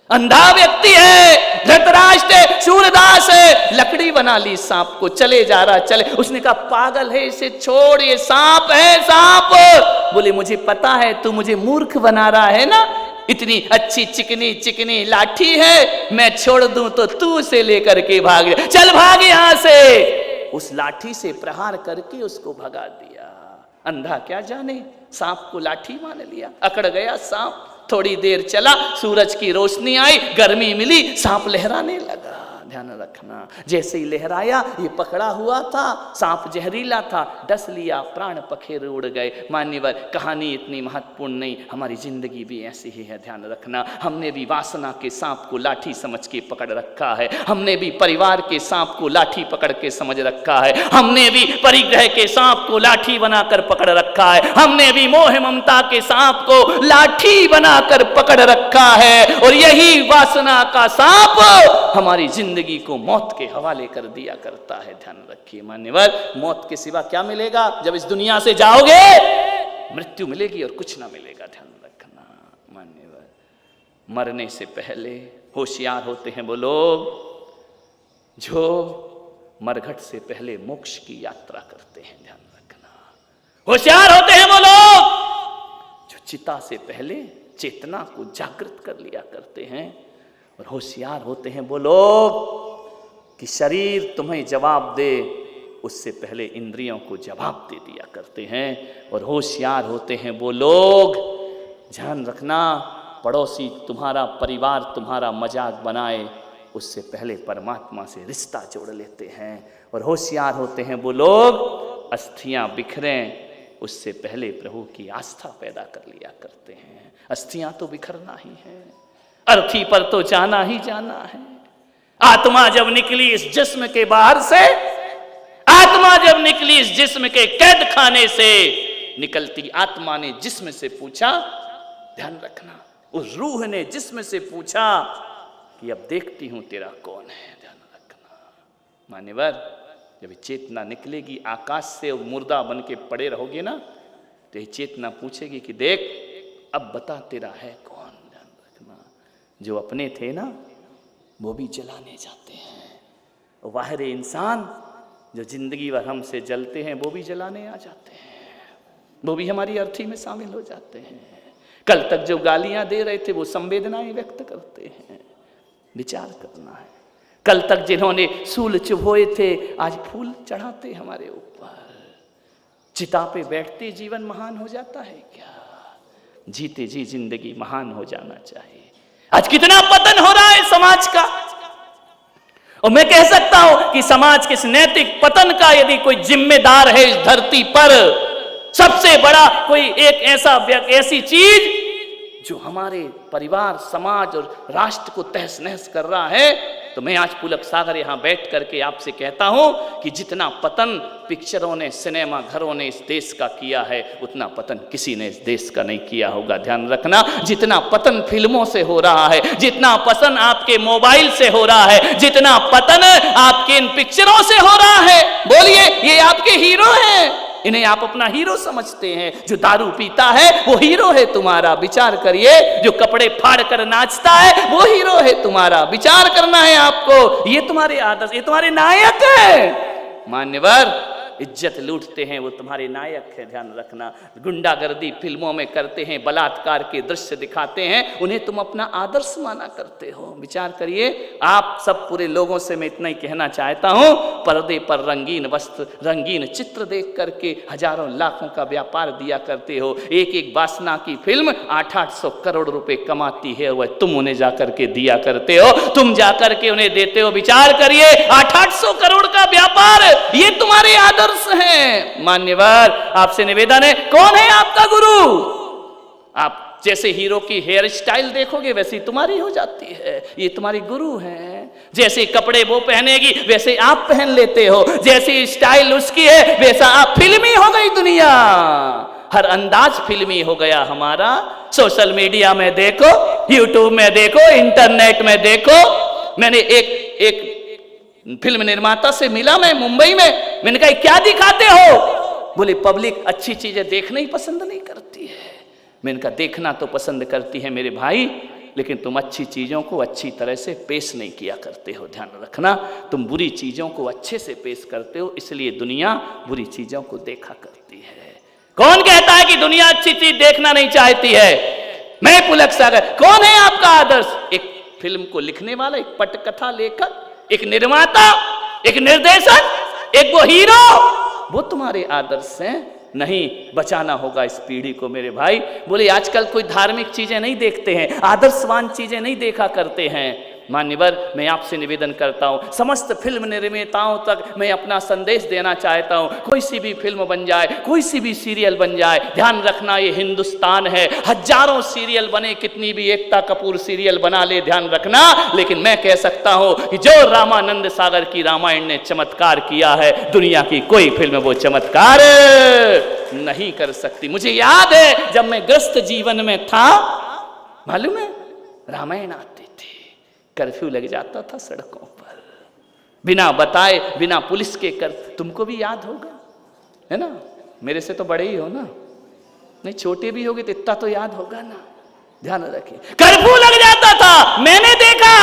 अंधा व्यक्ति है, धृतराष्ट्र सूरदास है, लकड़ी बना ली सांप को, चले जा रहा, चले। उसने कहा पागल है, इसे छोड़, ये सांप है, सांप। बोले मुझे पता है तू मुझे मूर्ख बना रहा है ना, इतनी अच्छी चिकनी चिकनी लाठी है, मैं छोड़ दूं तो तू उसे लेकर के भाग जा, चल भाग यहां से। उस लाठी से प्रहार करके उसको भगा दिया। अंधा क्या जाने, सांप को लाठी मान लिया, अकड़ गया सांप। थोड़ी देर चला, सूरज की रोशनी आई, गर्मी मिली, सांप लहराने लगा। ध्यान रखना, जैसे ही लहराया, ये पकड़ा हुआ था, सांप जहरीला था, डस लिया, प्राण पखेरु उड़ गए। मान्यवर, कहानी इतनी महत्वपूर्ण नहीं, हमारी जिंदगी भी ऐसी ही है। ध्यान रखना, हमने भी वासना के सांप को लाठी समझ के पकड़ रखा है, हमने भी परिवार के सांप को लाठी पकड़ के समझ रखा है, हमने भी परिग्रह के सांप को लाठी बनाकर पकड़ रखा है, हमने भी मोह ममता के सांप को लाठी बनाकर पकड़ रखा है। और यही वासना का सांप हमारी जिंदगी को मौत के हवाले कर दिया करता है। ध्यान रखिए मान्यवर, मौत के सिवा क्या मिलेगा? जब इस दुनिया से जाओगे मृत्यु मिलेगी और कुछ ना मिलेगा। ध्यान रखना मान्यवर, मरने से पहले होशियार होते हैं वो लोग जो मरघट से पहले मोक्ष की यात्रा करते हैं। ध्यान रखना, होशियार होते हैं वो लोग जो चिता से पहले चेतना को जागृत कर लिया करते हैं। और होशियार होते हैं वो लोग कि शरीर तुम्हें जवाब दे उससे पहले इंद्रियों को जवाब दे दिया करते हैं। और होशियार होते हैं वो लोग, ध्यान रखना, पड़ोसी तुम्हारा, परिवार तुम्हारा मजाक बनाए उससे पहले परमात्मा से रिश्ता जोड़ लेते हैं। और होशियार होते हैं वो लोग, अस्थियां बिखरें उससे पहले प्रभु की आस्था पैदा कर लिया करते हैं। अस्थियां तो बिखरना ही है, अर्थी पर तो जाना ही जाना है। आत्मा जब निकली इस जिस्म के बाहर से, आत्मा जब निकली इस जिस्म के कैद खाने से, निकलती आत्मा ने जिस्म से पूछा, ध्यान रखना, उस रूह ने जिस्म से पूछा कि अब देखती हूं तेरा कौन है। ध्यान रखना मान्यवर, जब चेतना निकलेगी आकाश से और मुर्दा बन के पड़े रहोगे ना, तो ये चेतना पूछेगी कि देख अब बता तेरा है कौन। जो अपने थे ना वो भी जलाने जाते हैं, वाहिरे इंसान जो जिंदगी भर हमसे जलते हैं वो भी जलाने आ जाते हैं, वो भी हमारी अर्थी में शामिल हो जाते हैं। कल तक जो गालियां दे रहे थे वो संवेदनाएं व्यक्त करते हैं। विचार करना है, कल तक जिन्होंने सूल चुभोए थे आज फूल चढ़ाते हमारे ऊपर। चिता पे बैठते जीवन महान हो जाता है क्या? जीते जी जिंदगी महान हो जाना चाहिए। आज कितना पतन हो रहा है समाज का, और मैं कह सकता हूं कि समाज के इस नैतिक पतन का यदि कोई जिम्मेदार है इस धरती पर, सबसे बड़ा कोई एक ऐसी चीज जो हमारे परिवार, समाज और राष्ट्र को तहस नहस कर रहा है, तो मैं आज पुलक सागर यहां बैठ करके आपसे कहता हूं कि जितना पतन पिक्चरों ने, सिनेमा घरों ने इस देश का किया है, उतना पतन किसी ने इस देश का नहीं किया होगा। ध्यान रखना, जितना पतन फिल्मों से हो रहा है, जितना पतन आपके मोबाइल से हो रहा है, जितना पतन आपके इन पिक्चरों से हो रहा है, बोलिए ये आपके हीरो हैं, इन्हें आप अपना हीरो समझते हैं। जो दारू पीता है वो हीरो है तुम्हारा, विचार करिए। जो कपड़े फाड़ कर नाचता है वो हीरो है तुम्हारा, विचार करना है आपको। ये तुम्हारे आदर्श, ये तुम्हारे नायक है। मान्यवर, इज्जत लूटते हैं वो तुम्हारे नायक है। ध्यान रखना, गुंडागर्दी फिल्मों में करते हैं, बलात्कार के दृश्य दिखाते हैं, उन्हें तुम अपना आदर्श माना करते हो। विचार करिए, आप सब पूरे लोगों से मैं इतना ही कहना चाहता हूं, पर्दे पर रंगीन वस्त्र, रंगीन चित्र देख करके हजारों लाखों का व्यापार दिया करते हो। एक एक वासना की फिल्म 800 करोड़ रुपए कमाती है, वह तुम उन्हें जाकर के दिया करते हो, तुम जाकर के उन्हें देते हो। विचार करिए, 800 करोड़ का व्यापार, ये तुम्हारे आदर्श हैं। मान्यवर, आपसे निवेदन है, कौन है आपका गुरु? आप जैसे हीरो की हेयर स्टाइल देखोगे वैसी तुम्हारी हो जाती है, ये तुम्हारी गुरु हैं। जैसे कपड़े वो पहनेगी वैसे आप पहन लेते हो, जैसी स्टाइल उसकी है वैसा आप, फिल्मी हो गई दुनिया, हर अंदाज फिल्मी हो गया हमारा। सोशल मीडिया में देखो, यूट्यूब में देखो, इंटरनेट में देखो। मैंने एक फिल्म निर्माता से मिला मैं मुंबई में, मैंने कहा क्या दिखाते हो? बोले पब्लिक अच्छी चीजें देखना ही पसंद नहीं करती है। मैंने कहा देखना तो पसंद करती है मेरे भाई, लेकिन तुम अच्छी चीजों को अच्छी तरह से पेश नहीं किया करते हो। ध्यान रखना, तुम बुरी चीजों को अच्छे से पेश करते हो, इसलिए दुनिया बुरी चीजों को देखा करती है। कौन कहता है कि दुनिया अच्छी चीज देखना नहीं चाहती है? मैं पुलक सागर। कौन है आपका आदर्श? एक फिल्म को लिखने वाला, एक पटकथा लेखक, एक निर्माता, एक निर्देशक, एक वो हीरो, वो तुम्हारे आदर्श हैं? नहीं, बचाना होगा इस पीढ़ी को मेरे भाई। बोले आजकल कोई धार्मिक चीजें नहीं देखते हैं, आदर्शवान चीजें नहीं देखा करते हैं। मान्यवर, मैं आपसे निवेदन करता हूं, समस्त फिल्म निर्माताओं तक मैं अपना संदेश देना चाहता हूं, कोई सी भी फिल्म बन जाए, कोई सी भी सीरियल बन जाए, ध्यान रखना ये हिंदुस्तान है। हजारों सीरियल बने, कितनी भी एकता कपूर सीरियल बना ले, ध्यान रखना, लेकिन मैं कह सकता हूं कि जो रामानंद सागर की रामायण ने चमत्कार किया है, दुनिया की कोई फिल्म वो चमत्कार नहीं कर सकती। मुझे याद है जब मैं ग्रस्त जीवन में था, मालूम है, रामायण आती थी, कर्फ्यू लग जाता था सड़कों पर, बिना बताए, बिना पुलिस के कर। तुमको भी याद होगा, है ना? मेरे से तो बड़े ही हो ना, नहीं छोटे भी होगे तो इतना तो याद होगा ना। ध्यान रखिए, कर्फ्यू लग जाता था। मैंने देखा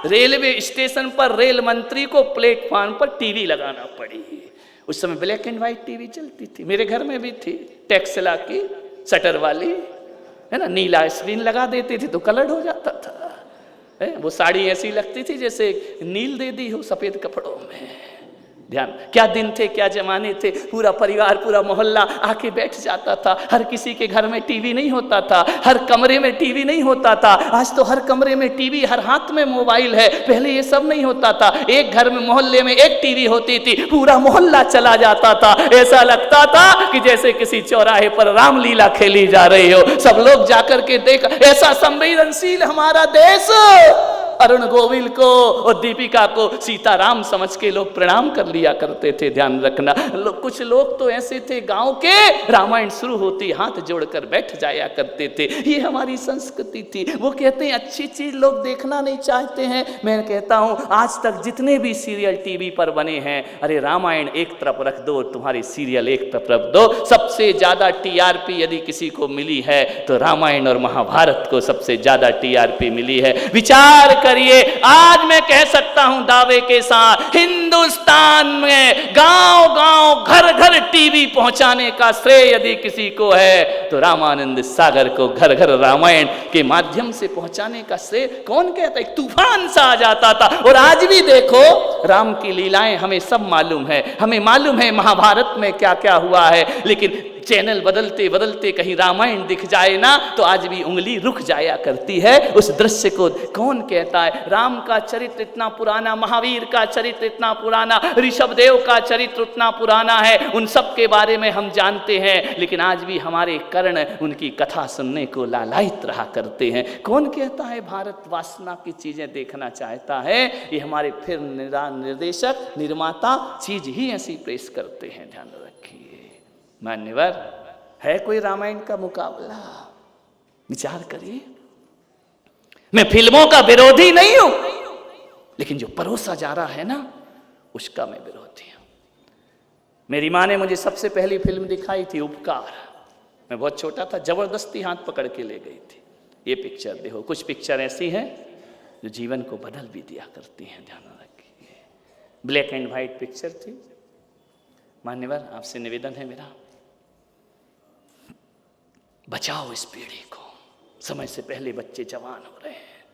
रेलवे स्टेशन पर रेल मंत्री को प्लेटफॉर्म पर टीवी लगाना पड़ी। उस समय ब्लैक एंड व्हाइट टीवी चलती थी, मेरे घर में भी थी, टेक्सला की शटर वाली, है ना, नीला स्क्रीन लगा देते थे तो कलर हो जाता था। वो साड़ी ऐसी लगती थी जैसे नील दे दी हो सफेद कपड़ों में। ध्यान, क्या दिन थे, क्या जमाने थे। पूरा परिवार, पूरा मोहल्ला आके बैठ जाता था। हर किसी के घर में टीवी नहीं होता था, हर कमरे में टीवी नहीं होता था। आज तो हर कमरे में टीवी, हर हाथ में मोबाइल है। पहले ये सब नहीं होता था। एक घर में, मोहल्ले में एक टीवी होती थी, पूरा मोहल्ला चला जाता था। ऐसा लगता था कि जैसे किसी चौराहे पर रामलीला खेली जा रही हो, सब लोग जाकर के देखा। ऐसा संवेदनशील हमारा देश। अरुण गोविल को और दीपिका को सीताराम समझ के लोग प्रणाम कर लिया करते थे। ध्यान रखना, कुछ लोग तो ऐसे थे गांव के, रामायण शुरू होती हाथ जोड़कर बैठ जाया करते थे। ये हमारी संस्कृति थी। वो कहते हैं अच्छी चीज लोग देखना नहीं चाहते हैं। मैं कहता हूं आज तक जितने भी सीरियल टीवी पर बने हैं, अरे रामायण एक तरफ रख दो, तुम्हारी सीरियल एक तरफ रख दो। सबसे ज्यादा टीआरपी यदि किसी को मिली है तो रामायण और महाभारत को सबसे ज्यादा टीआरपी मिली है। विचार करिए, आज मैं कह सकता हूं दावे के साथ, हिंदुस्तान में गांव गांव, घर घर टीवी पहुंचाने का श्रेय यदि किसी को है तो रामानंद सागर को घर घर रामायण के माध्यम से पहुंचाने का श्रेय कौन कहता है? एक तूफान सा आ जाता था। और आज भी देखो, राम की लीलाएं हमें सब मालूम है, हमें मालूम है महाभारत में क्या क्या हुआ है, लेकिन चैनल बदलते बदलते कहीं रामायण दिख जाए ना तो आज भी उंगली रुक जाया करती है। उस दृश्य को कौन कहता है? राम का चरित्र इतना पुराना, महावीर का चरित्र इतना पुराना, ऋषभदेव का चरित्र उतना पुराना है, उन सब के बारे में हम जानते हैं, लेकिन आज भी हमारे कर्ण उनकी कथा सुनने को लालायित रहा करते हैं। कौन कहता है भारत वासना की चीजें देखना चाहता है? ये हमारे फिर निर्देशक, निर्माता चीज ही ऐसी पेश करते हैं। ध्यान रखिए मान्यवर, है कोई रामायण का मुकाबला? विचार करिए। मैं फिल्मों का विरोधी नहीं हूं, लेकिन जो परोसा जा रहा है ना, उसका मैं विरोधी हूं। मेरी मां ने मुझे सबसे पहली फिल्म दिखाई थी उपकार। मैं बहुत छोटा था, जबरदस्ती हाथ पकड़ के ले गई थी। ये पिक्चर देखो। कुछ पिक्चर ऐसी हैं जो जीवन को बदल भी दिया करती हैं। ध्यान रखिए, ब्लैक एंड व्हाइट पिक्चर थी। मान्यवर, आपसे निवेदन है मेरा, बचाओ इस पीढ़ी को। समय से पहले बच्चे जवान हो रहे हैं।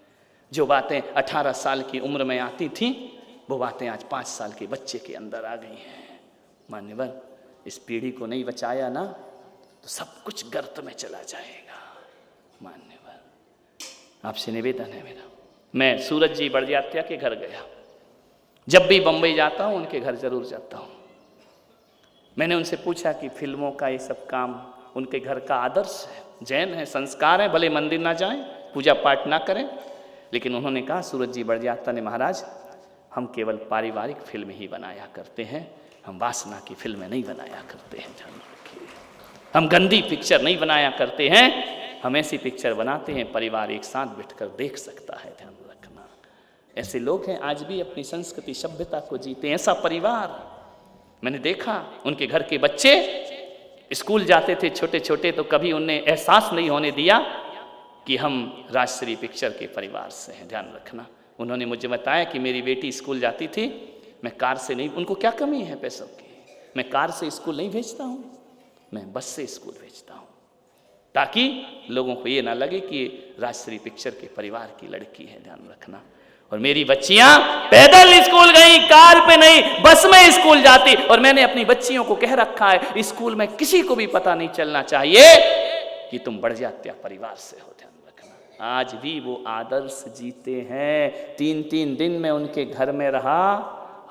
जो बातें 18 साल की उम्र में आती थीं, वो बातें आज 5 साल के बच्चे के अंदर आ गई हैं। मान्यवर, इस पीढ़ी को नहीं बचाया ना तो सब कुछ गर्त में चला जाएगा। मान्यवर, आपसे निवेदन है मेरा। मैं सूरज जी बड़जात्या के घर गया। जब भी बंबई जाता हूँ उनके घर जरूर जाता हूँ। मैंने उनसे पूछा कि फिल्मों का ये सब काम उनके घर का आदर्श है, जैन है, संस्कार है, भले मंदिर ना जाएं, पूजा पाठ ना करें, लेकिन उन्होंने कहा, सूरज जी बड़जात्या ने, महाराज हम केवल पारिवारिक फिल्म ही बनाया करते हैं, हम वासना की फिल्में नहीं बनाया करते हैं। ध्यान रखिए, हम गंदी पिक्चर नहीं बनाया करते हैं, हम ऐसी पिक्चर बनाते हैं परिवार एक साथ बैठकर देख सकता है। ध्यान रखना, ऐसे लोग हैं आज भी अपनी संस्कृति सभ्यता को जीते हैं। ऐसा परिवार मैंने देखा। उनके घर के बच्चे स्कूल जाते थे छोटे छोटे, तो कभी उन्हें एहसास नहीं होने दिया कि हम राजश्री पिक्चर के परिवार से हैं। ध्यान रखना, उन्होंने मुझे बताया कि मेरी बेटी स्कूल जाती थी, मैं कार से नहीं, उनको क्या कमी है पैसों की, मैं कार से स्कूल नहीं भेजता हूँ, मैं बस से स्कूल भेजता हूँ। ताकि लोगों को ये ना लगे कि ये राजश्री पिक्चर के परिवार की लड़की है, ध्यान रखना। और मेरी बच्चियां पैदल स्कूल गई, कार पे नहीं, बस में स्कूल जाती। और मैंने अपनी बच्चियों को कह रखा है, स्कूल में किसी को भी पता नहीं चलना चाहिए कि तुम बढ़िया परिवार से हो, ध्यान रखना। आज भी वो आदर्श जीते हैं। 3-3 दिन में उनके घर में रहा,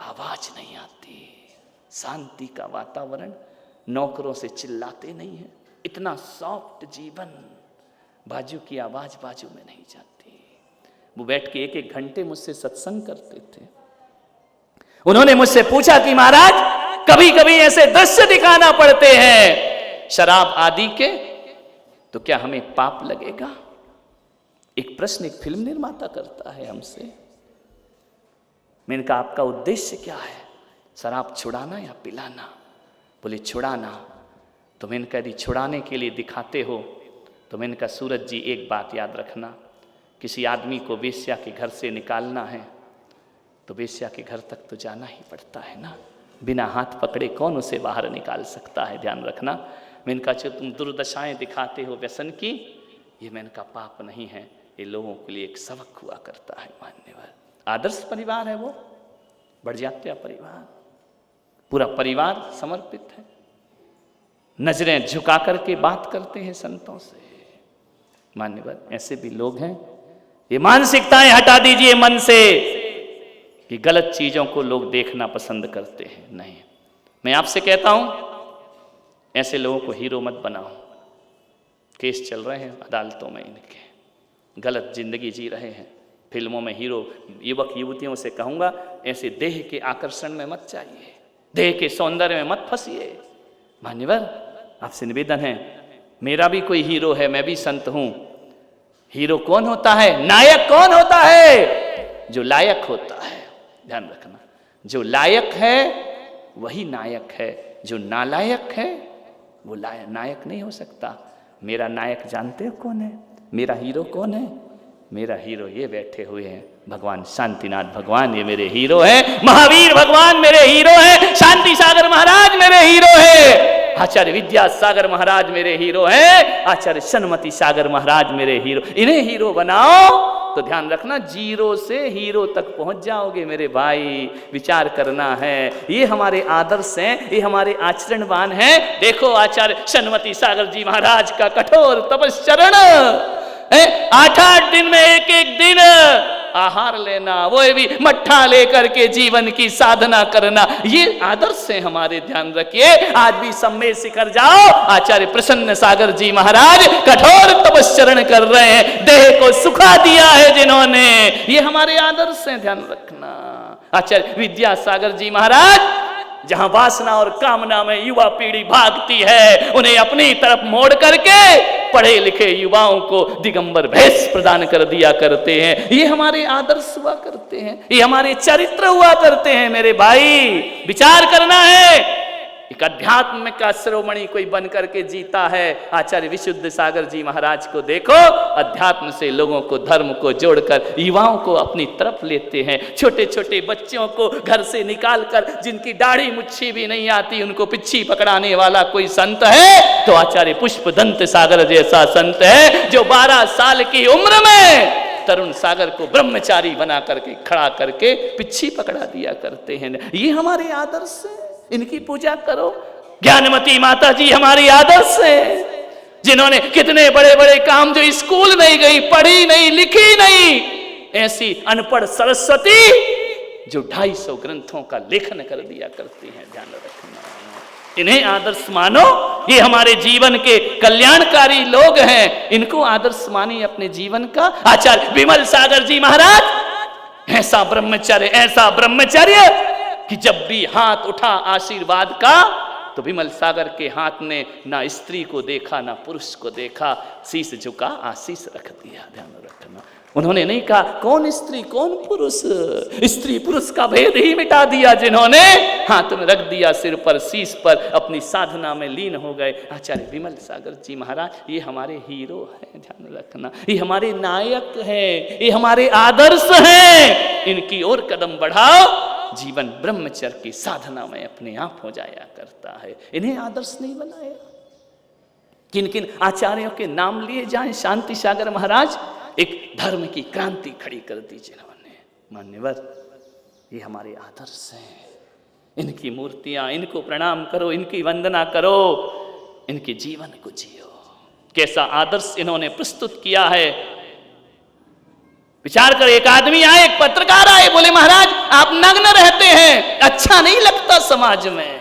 आवाज नहीं आती, शांति का वातावरण, नौकरों से चिल्लाते नहीं है, इतना सॉफ्ट जीवन, बाजू की आवाज बाजू में नहीं जाती। वो बैठ के 1-1 घंटे मुझसे सत्संग करते थे। उन्होंने मुझसे पूछा कि महाराज कभी कभी ऐसे दृश्य दिखाना पड़ते हैं शराब आदि के, तो क्या हमें पाप लगेगा? एक प्रश्न एक फिल्म निर्माता करता है हमसे। मैंने कहा आपका उद्देश्य क्या है, शराब छुड़ाना या पिलाना? बोले छुड़ाना। तो मैंने कहा यदि छुड़ाने के लिए दिखाते हो तो मैंने कहा सूरज जी एक बात याद रखना, किसी आदमी को वेश्या के घर से निकालना है तो वेश्या के घर तक तो जाना ही पड़ता है ना, बिना हाथ पकड़े कौन उसे बाहर निकाल सकता है, ध्यान रखना। मैंने कहा जो तुम दुर्दशाएं दिखाते हो व्यसन की, ये मैंने कहा पाप नहीं है, ये लोगों के लिए एक सबक हुआ करता है। मान्यवर आदर्श परिवार है वो, बढ़िया परिवार, पूरा परिवार समर्पित है, नजरें झुका करके बात करते हैं संतों से। मान्यवर ऐसे भी लोग हैं। ये मानसिकताएं हटा दीजिए मन से कि गलत चीजों को लोग देखना पसंद करते हैं। नहीं, मैं आपसे कहता हूं ऐसे लोगों को हीरो मत बनाओ। केस चल रहे हैं अदालतों में इनके, गलत जिंदगी जी रहे हैं, फिल्मों में हीरो। युवक युवतियों से कहूंगा ऐसे देह के आकर्षण में मत जाइए, देह के सौंदर्य में मत फंसिए। मान्यवर आपसे निवेदन है, मेरा भी कोई हीरो है, मैं भी संत हूं। हीरो कौन होता है, नायक कौन होता है? जो लायक होता है, ध्यान रखना। जो लायक है वही नायक है, जो नालायक है वो नायक नहीं हो सकता। मेरा नायक जानते हो कौन है? मेरा हीरो कौन है? मेरा हीरो ये बैठे हुए हैं भगवान शांतिनाथ भगवान, ये मेरे हीरो हैं। महावीर भगवान मेरे हीरो हैं। शांति सागर महाराज मेरे हीरो हैं। आचार्य विद्यासागर महाराज मेरे हीरो हैं। आचार्य सन्मति सागर महाराज मेरे हीरो। इन्हें हीरो बनाओ तो ध्यान रखना जीरो से हीरो तक पहुंच जाओगे मेरे भाई। विचार करना है, ये हमारे आदर्श हैं, ये हमारे आचरणवान हैं। देखो आचार्य सन्मति सागर जी महाराज का कठोर तपश्चरण, 8-8 दिन में एक दिन आहार लेना, वो भी मट्ठा लेकर के जीवन की साधना करना, ये आदर्श है हमारे। ध्यान रखिए, आज भी सम्मेद शिखर जाओ, आचार्य प्रसन्न सागर जी महाराज कठोर तपश्चरण कर रहे हैं, देह को सुखा दिया है जिन्होंने, ये हमारे आदर्श हैं। ध्यान रखना। आचार्य विद्यासागर जी महाराज जहां वासना और कामना में युवा पीढ़ी भागती है, उन्हें अपनी तरफ मोड़ करके पढ़े लिखे युवाओं को दिगंबर भेष प्रदान कर दिया करते हैं। ये हमारे आदर्श हुआ करते हैं, ये हमारे चरित्र हुआ करते हैं मेरे भाई। विचार करना है। एक अध्यात्म का शिरोमणि कोई बन करके जीता है। आचार्य विशुद्ध सागर जी महाराज को देखो, अध्यात्म से लोगों को, धर्म को जोड़कर युवाओं को अपनी तरफ लेते हैं। छोटे छोटे बच्चों को घर से निकालकर, जिनकी दाढ़ी मुच्छी भी नहीं आती, उनको पिच्छी पकड़ाने वाला कोई संत है तो आचार्य पुष्पदंत सागर जैसा संत है, जो 12 साल की उम्र में तरुण सागर को ब्रह्मचारी बना करके खड़ा करके पिच्छी पकड़ा दिया करते हैं। ये हमारे आदर्श है, इनकी पूजा करो। ज्ञानमती माता जी हमारी आदर्श है, जिन्होंने कितने बड़े बड़े काम, जो स्कूल नहीं गई, पढ़ी नहीं, लिखी नहीं, ऐसी अनपढ़ सरस्वती जो 250 ग्रंथों का लेखन कर दिया करती हैं। ध्यान रखना, इन्हें आदर्श मानो। ये हमारे जीवन के कल्याणकारी लोग हैं, इनको आदर्श मानिए अपने जीवन का। आचार्य विमल सागर जी महाराज ऐसा ब्रह्मचर्य कि जब भी हाथ उठा आशीर्वाद का तो विमल सागर के हाथ ने ना स्त्री को देखा ना पुरुष को देखा, शीश झुका, आशीष रख दिया। ध्यान रखना, उन्होंने नहीं कहा कौन स्त्री कौन पुरुष, स्त्री पुरुष का भेद ही मिटा दिया जिन्होंने, हाथ में रख दिया सिर पर, शीश पर, अपनी साधना में लीन हो गए। आचार्य विमल सागर जी महाराज ये हमारे हीरो हैं। ध्यान रखना, ये हमारे नायक हैं, ये हमारे आदर्श हैं। इनकी ओर कदम बढ़ाओ, जीवन ब्रह्मचर्य की साधना में अपने आप हो जाया करता है। इन्हें आदर्श नहीं बनाया, किन किन आचार्यों के नाम लिए जाएं। शांति सागर महाराज एक धर्म की क्रांति खड़ी कर दी जिन्होंने। मान्यवर, ये हमारे आदर्श हैं। इनकी मूर्तियां, इनको प्रणाम करो, इनकी वंदना करो, इनके जीवन को जियो। कैसा आदर्श इन्होंने प्रस्तुत किया है। विचार कर, एक आदमी आए, एक पत्रकार आए, बोले महाराज आप नग्न रहते हैं, अच्छा नहीं लगता समाज में,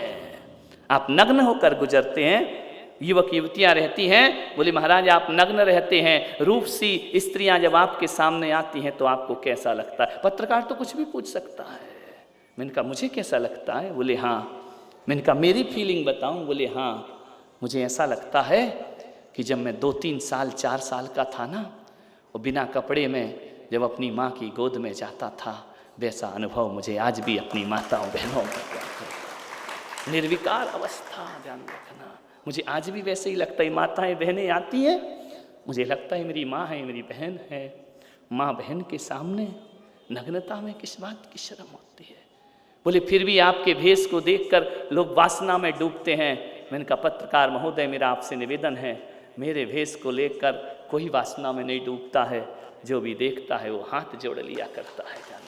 आप नग्न होकर गुजरते हैं। युवक युवतियां रहती हैं, बोले महाराज आप नग्न रहते हैं, रूप सी स्त्रियां जब आपके सामने आती हैं तो आपको कैसा लगता है। पत्रकार तो कुछ भी पूछ सकता है। मैंने कहा मुझे कैसा लगता है? बोले हाँ। मैंने कहा मेरी फीलिंग बताऊं? बोले हाँ, मुझे ऐसा लगता है कि जब मैं 2-3 साल 4 साल का था ना, वो बिना कपड़े में जब अपनी माँ की गोद में जाता था, वैसा अनुभव मुझे आज भी अपनी माताओं बहनों का। निर्विकार अवस्था, ध्यान रखना, मुझे आज भी वैसे ही लगता है। माताएं बहनें आती हैं, मुझे लगता है मेरी माँ है, मेरी बहन है। माँ बहन के सामने नग्नता में किस बात की शर्म होती है। बोले फिर भी आपके भेष को देखकर लोग वासना में डूबते हैं। मैंने कहा पत्रकार महोदय मेरा आपसे निवेदन है, मेरे भेष को लेकर कोई वासना में नहीं डूबता है, जो भी देखता है वो हाथ जोड़ लिया करता है।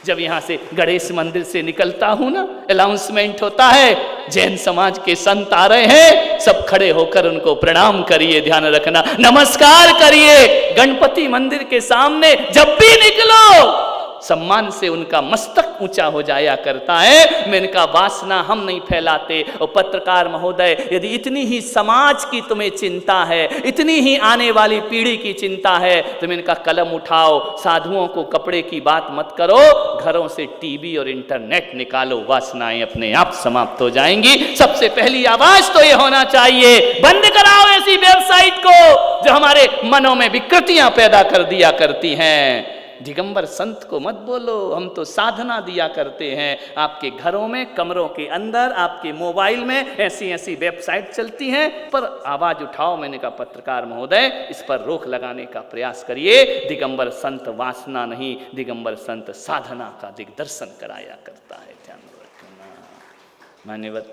जब यहाँ से गणेश मंदिर से निकलता हूँ ना, अनाउंसमेंट होता है जैन समाज के संत आ रहे हैं, सब खड़े होकर उनको प्रणाम करिए, ध्यान रखना, नमस्कार करिए। गणपति मंदिर के सामने जब भी निकलो सम्मान से उनका मस्तक ऊंचा हो जाया करता है। मैंने कहा वासना हम नहीं फैलाते। और पत्रकार महोदय, यदि इतनी ही समाज की तुम्हें चिंता है, इतनी ही आने वाली पीढ़ी की चिंता है, तो मैंने कहा कलम उठाओ, साधुओं को कपड़े की बात मत करो, घरों से टीवी और इंटरनेट निकालो, वासनाएं अपने आप समाप्त हो जाएंगी। सबसे पहली आवाज तो ये होना चाहिए, बंद कराओ ऐसी वेबसाइट को जो हमारे मनों में विकृतियां पैदा कर दिया करती हैं। दिगंबर संत को मत बोलो, हम तो साधना दिया करते हैं। आपके घरों में, कमरों के अंदर, आपके मोबाइल में ऐसी ऐसी वेबसाइट चलती हैं, पर आवाज उठाओ। मैंने कहा पत्रकार महोदय इस पर रोक लगाने का प्रयास करिए। दिगंबर संत वासना नहीं, दिगंबर संत साधना का दिग्दर्शन कराया करता है, ध्यान रखना। मान्यवर,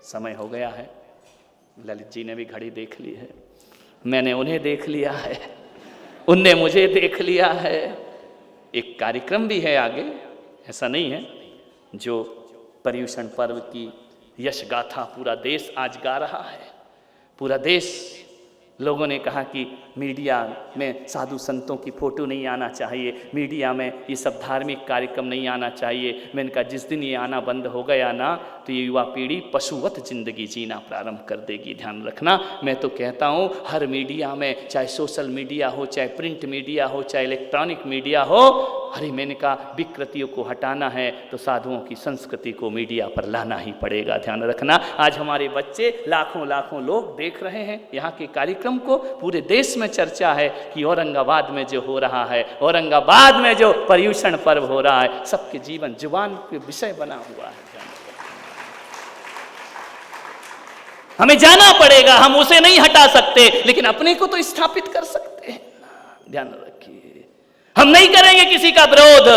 समय हो गया है। ललित जी ने भी घड़ी देख ली है, मैंने उन्हें देख लिया है, उनने मुझे देख लिया है। एक कार्यक्रम भी है आगे, ऐसा नहीं है, जो पर्युषण पर्व की यश गाथा पूरा देश आज गा रहा है। पूरा देश, लोगों ने कहा कि मीडिया में साधु संतों की फोटो नहीं आना चाहिए, मीडिया में ये सब धार्मिक कार्यक्रम नहीं आना चाहिए। मैंने कहा जिस दिन ये आना बंद हो गया ना, तो ये युवा पीढ़ी पशुवत जिंदगी जीना प्रारंभ कर देगी, ध्यान रखना। मैं तो कहता हूँ हर मीडिया में, चाहे सोशल मीडिया हो, चाहे प्रिंट मीडिया हो, चाहे इलेक्ट्रॉनिक मीडिया हो, अरे मैंने कहा विकृतियों को हटाना है तो साधुओं की संस्कृति को मीडिया पर लाना ही पड़ेगा, ध्यान रखना। आज हमारे बच्चे, लाखों लाखों लोग देख रहे हैं यहाँ के कार्यक्रम को। पूरे देश में चर्चा है कि औरंगाबाद में जो हो रहा है, औरंगाबाद में जो पर्युषण पर्व हो रहा है, सबके जीवन जुबान के विषय बना हुआ है। हमें जाना पड़ेगा, हम उसे नहीं हटा सकते, लेकिन अपने को तो स्थापित कर सकते हैं, ध्यान रखिए। हम नहीं करेंगे किसी का विरोध,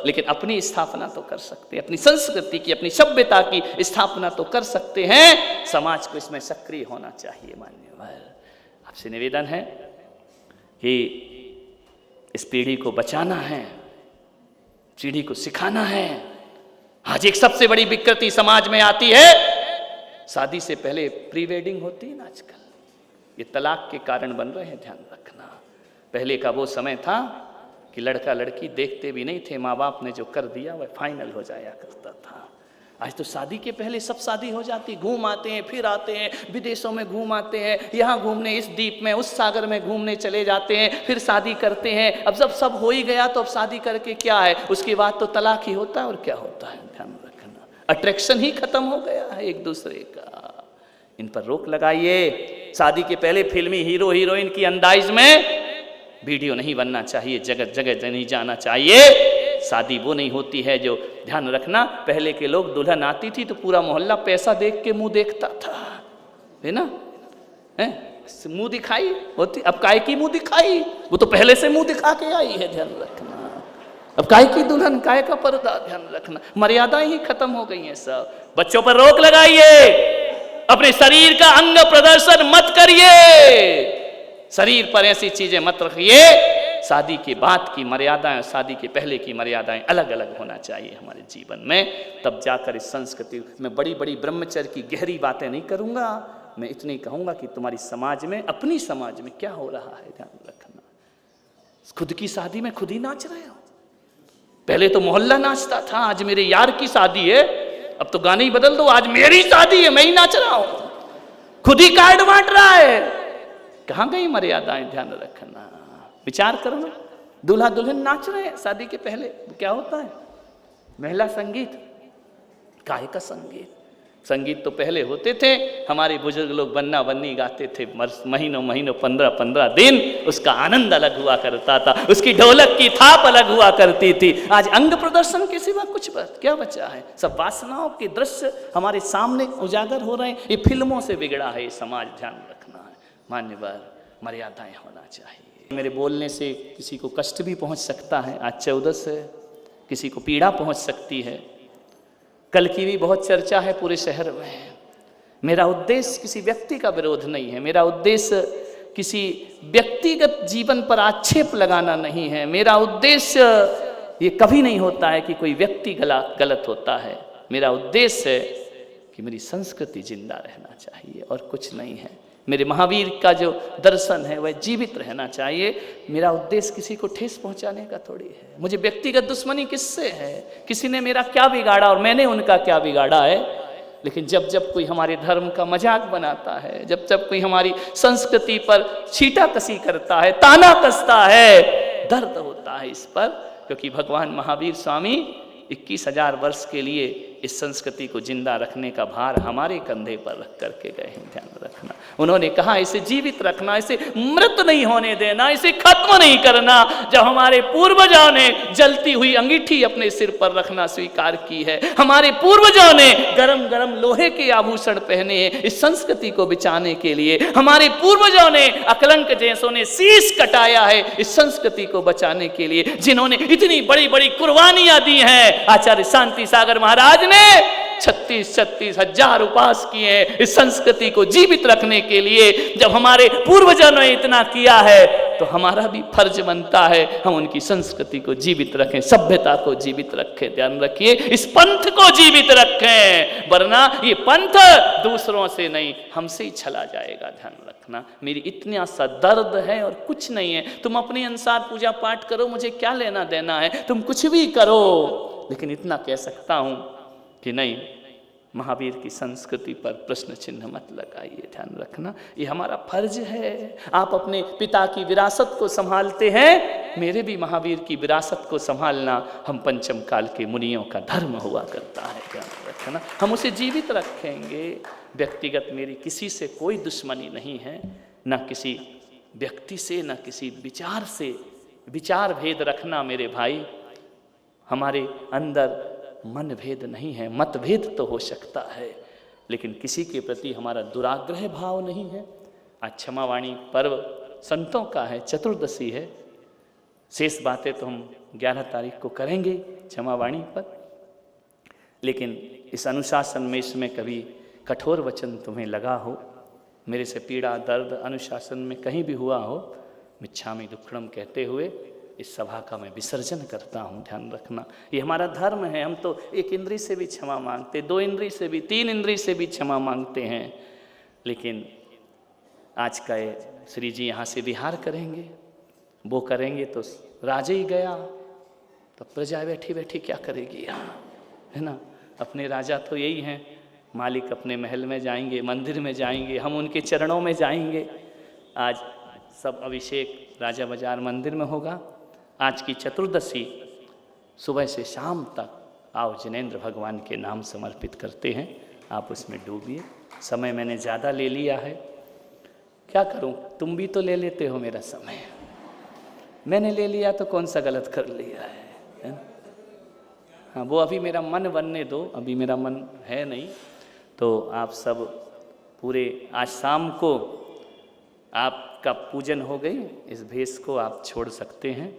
लेकिन अपनी स्थापना तो कर सकते हैं, अपनी संस्कृति की, अपनी सभ्यता की स्थापना तो कर सकते हैं। समाज को इसमें सक्रिय होना चाहिए। मान्यवर, आपसे निवेदन है कि इस पीढ़ी को बचाना है, पीढ़ी को सिखाना है। आज एक सबसे बड़ी विकृति समाज में आती है, शादी से पहले प्री वेडिंग होती है ना आजकल, ये तलाक के कारण बन रहे हैं, ध्यान रखना। पहले का वो समय था कि लड़का लड़की देखते भी नहीं थे, माँ बाप ने जो कर दिया वह फाइनल हो जाया करता था। आज तो शादी के पहले सब शादी हो जाती, घूम आते हैं, फिर आते हैं, विदेशों में घूम आते हैं, यहाँ घूमने, इस द्वीप में, उस सागर में घूमने चले जाते हैं, फिर शादी करते हैं। अब जब सब हो ही गया तो अब शादी करके क्या है, उसके बाद तो तलाक ही होता है। और क्या होता है, ध्यान रखना, अट्रैक्शन ही खत्म हो गया है एक दूसरे का। इन पर रोक लगाइए। शादी के पहले फिल्मी हीरो हीरोइन की अंदाज में वीडियो नहीं बनना चाहिए, जगह जगह नहीं जाना चाहिए। शादी वो नहीं होती है जो, ध्यान रखना, पहले के लोग, दुल्हन आती थी तो पूरा मोहल्ला पैसा देख के मुंह देखता था, है ना, है मुंह दिखाई होती। अब काय की मुंह दिखाई, वो तो पहले से मुंह दिखा के आई है, ध्यान रखना। अब काय की दुल्हन, काय का पर्दा, ध्यान रखना, मर्यादा ही खत्म हो गई है सब। बच्चों पर रोक लगाइए, अपने शरीर का अंग प्रदर्शन मत करिए, शरीर पर ऐसी चीजें मत रखिए। शादी के बाद की मर्यादाएं, शादी के पहले की मर्यादाएं अलग अलग होना चाहिए हमारे जीवन में, तब जाकर इस संस्कृति में बड़ी बड़ी ब्रह्मचर्य की गहरी बातें नहीं करूंगा। मैं इतनी कहूंगा कि तुम्हारी समाज में, अपनी समाज में क्या हो रहा है ध्यान रखना। खुद की शादी में खुद ही नाच रहे हो। पहले तो मोहल्ला नाचता था, आज मेरे यार की शादी है, अब तो गाने ही बदल दो, आज मेरी शादी है, मैं ही नाच रहा हूं। खुद ही कार्ड बांट रहा है। कहां गई मर्यादाएं, ध्यान रखना, विचार करना। दूल्हा दुल्हन नाच रहे हैं शादी के पहले, क्या होता है? महिला संगीत, काहे का संगीत? संगीत तो पहले होते थे, हमारे बुजुर्ग लोग बन्ना बन्नी गाते थे, महीनों महीनों 15-15 दिन, उसका आनंद अलग हुआ करता था, उसकी ढोलक की थाप अलग हुआ करती थी। आज अंग प्रदर्शन के सिवा कुछ क्या बचा है? सब वासनाओं के दृश्य हमारे सामने उजागर हो रहे हैं। ये फिल्मों से बिगड़ा है ये समाज, ध्यान रखना है। मान्यवर, मर्यादाएं होना चाहिए। मेरे बोलने से किसी को कष्ट भी पहुंच सकता है, आज 14 है, किसी को पीड़ा पहुंच सकती है। कल की भी बहुत चर्चा है पूरे शहर में। मेरा उद्देश्य किसी व्यक्ति का विरोध नहीं है, मेरा उद्देश्य किसी व्यक्तिगत जीवन पर आक्षेप लगाना नहीं है। मेरा उद्देश्य ये कभी नहीं होता है कि कोई व्यक्ति गलत होता है। मेरा उद्देश्य है कि मेरी संस्कृति जिंदा रहना चाहिए और कुछ नहीं है। मेरे महावीर का जो दर्शन है वह जीवित रहना चाहिए। मेरा उद्देश्य किसी को ठेस पहुंचाने का थोड़ी है। मुझे व्यक्तिगत दुश्मनी किससे है? किसी ने मेरा क्या बिगाड़ा और मैंने उनका क्या बिगाड़ा है? लेकिन जब जब कोई हमारे धर्म का मजाक बनाता है, जब जब कोई हमारी संस्कृति पर छींटाकशी करता है, ताना कसता है, दर्द होता है इस पर, क्योंकि भगवान महावीर स्वामी 21,000 वर्ष के लिए इस संस्कृति को जिंदा रखने का भार हमारे कंधे पर रख करके गए हैं, ध्यान रखना। उन्होंने कहा इसे जीवित रखना, इसे मृत नहीं होने देना, इसे खत्म नहीं करना। जब हमारे पूर्वजों ने जलती हुई अंगीठी अपने सिर पर रखना स्वीकार की है, हमारे पूर्वजों ने गरम गरम लोहे के आभूषण पहने हैं इस संस्कृति को बचाने के लिए, हमारे पूर्वजों ने अकलंक जैसों ने शीश कटाया है इस संस्कृति को बचाने के लिए, जिन्होंने इतनी बड़ी बड़ी कुर्बानियां दी हैं। आचार्य शांति सागर महाराज ने 36 हजार उपास किए हैं इस संस्कृति को जीवित रखने के लिए। जब हमारे पूर्वजों ने इतना किया है तो हमारा भी फर्ज बनता है हम उनकी संस्कृति को जीवित रखें, सभ्यता को जीवित रखें। ध्यान रखिए, इस पंथ को जीवित रखें, वरना ये पंथ दूसरों से नहीं हमसे ही चला जाएगा। ध्यान रखना, मेरी इतना सा दर्द है और कुछ नहीं है। तुम अपने अनुसार पूजा पाठ करो, मुझे क्या लेना देना है, तुम कुछ भी करो, लेकिन इतना कह सकता हूं कि नहीं, महावीर की संस्कृति पर प्रश्न चिन्ह मत लगाइए। ध्यान रखना, ये हमारा फर्ज है। आप अपने पिता की विरासत को संभालते हैं, मेरे भी महावीर की विरासत को संभालना हम पंचम काल के मुनियों का धर्म हुआ करता है। ध्यान रखना, हम उसे जीवित रखेंगे। व्यक्तिगत मेरी किसी से कोई दुश्मनी नहीं है, न किसी व्यक्ति से, न किसी विचार से। विचार भेद रखना मेरे भाई, हमारे अंदर मन भेद नहीं है, मतभेद तो हो सकता है, लेकिन किसी के प्रति हमारा दुराग्रह भाव नहीं है। आज क्षमावाणी पर्व संतों का है, चतुर्दशी है, शेष बातें तो हम 11 तारीख को करेंगे क्षमावाणी पर। लेकिन इस अनुशासन में, इसमें कभी कठोर वचन तुम्हें लगा हो, मेरे से पीड़ा दर्द अनुशासन में कहीं भी हुआ हो, मिच्छामि दुक्कडम कहते हुए इस सभा का मैं विसर्जन करता हूँ। ध्यान रखना, ये हमारा धर्म है। हम तो एक इंद्री से भी क्षमा मांगते, 2 इंद्री से भी, 3 इंद्री से भी क्षमा मांगते हैं, लेकिन आज का श्री जी यहाँ से विहार करेंगे, वो करेंगे तो राजे ही गया, तो प्रजा बैठी बैठी क्या करेगी यहाँ, है ना। अपने राजा तो यही हैं, मालिक अपने महल में जाएंगे, मंदिर में जाएंगे, हम उनके चरणों में जाएंगे। आज सब अभिषेक राजा बाजार मंदिर में होगा। आज की चतुर्दशी सुबह से शाम तक आओ जिनेंद्र भगवान के नाम समर्पित करते हैं, आप उसमें डूबिए। समय मैंने ज़्यादा ले लिया है, क्या करूं, तुम भी तो ले लेते हो मेरा समय, मैंने ले लिया तो कौन सा गलत कर लिया है? हाँ, वो अभी मेरा मन बनने दो, अभी मेरा मन है नहीं। तो आप सब पूरे आज शाम को आपका पूजन हो गई, इस भेष को आप छोड़ सकते हैं,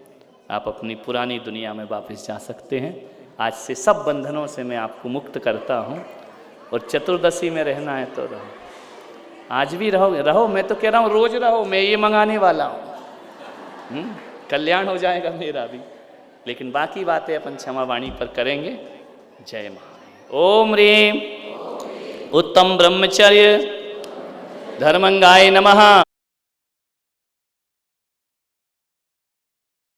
आप अपनी पुरानी दुनिया में वापस जा सकते हैं। आज से सब बंधनों से मैं आपको मुक्त करता हूँ। और चतुर्दशी में रहना है तो रहो, आज भी रहो। मैं तो कह रहा हूँ रोज रहो, मैं ये मंगाने वाला हूँ, कल्याण हो जाएगा मेरा भी। लेकिन बाकी बातें अपन क्षमा वाणी पर करेंगे। जय महादेव। ओम ह्रीम उत्तम ब्रह्मचर्य धर्मंगाय नमः।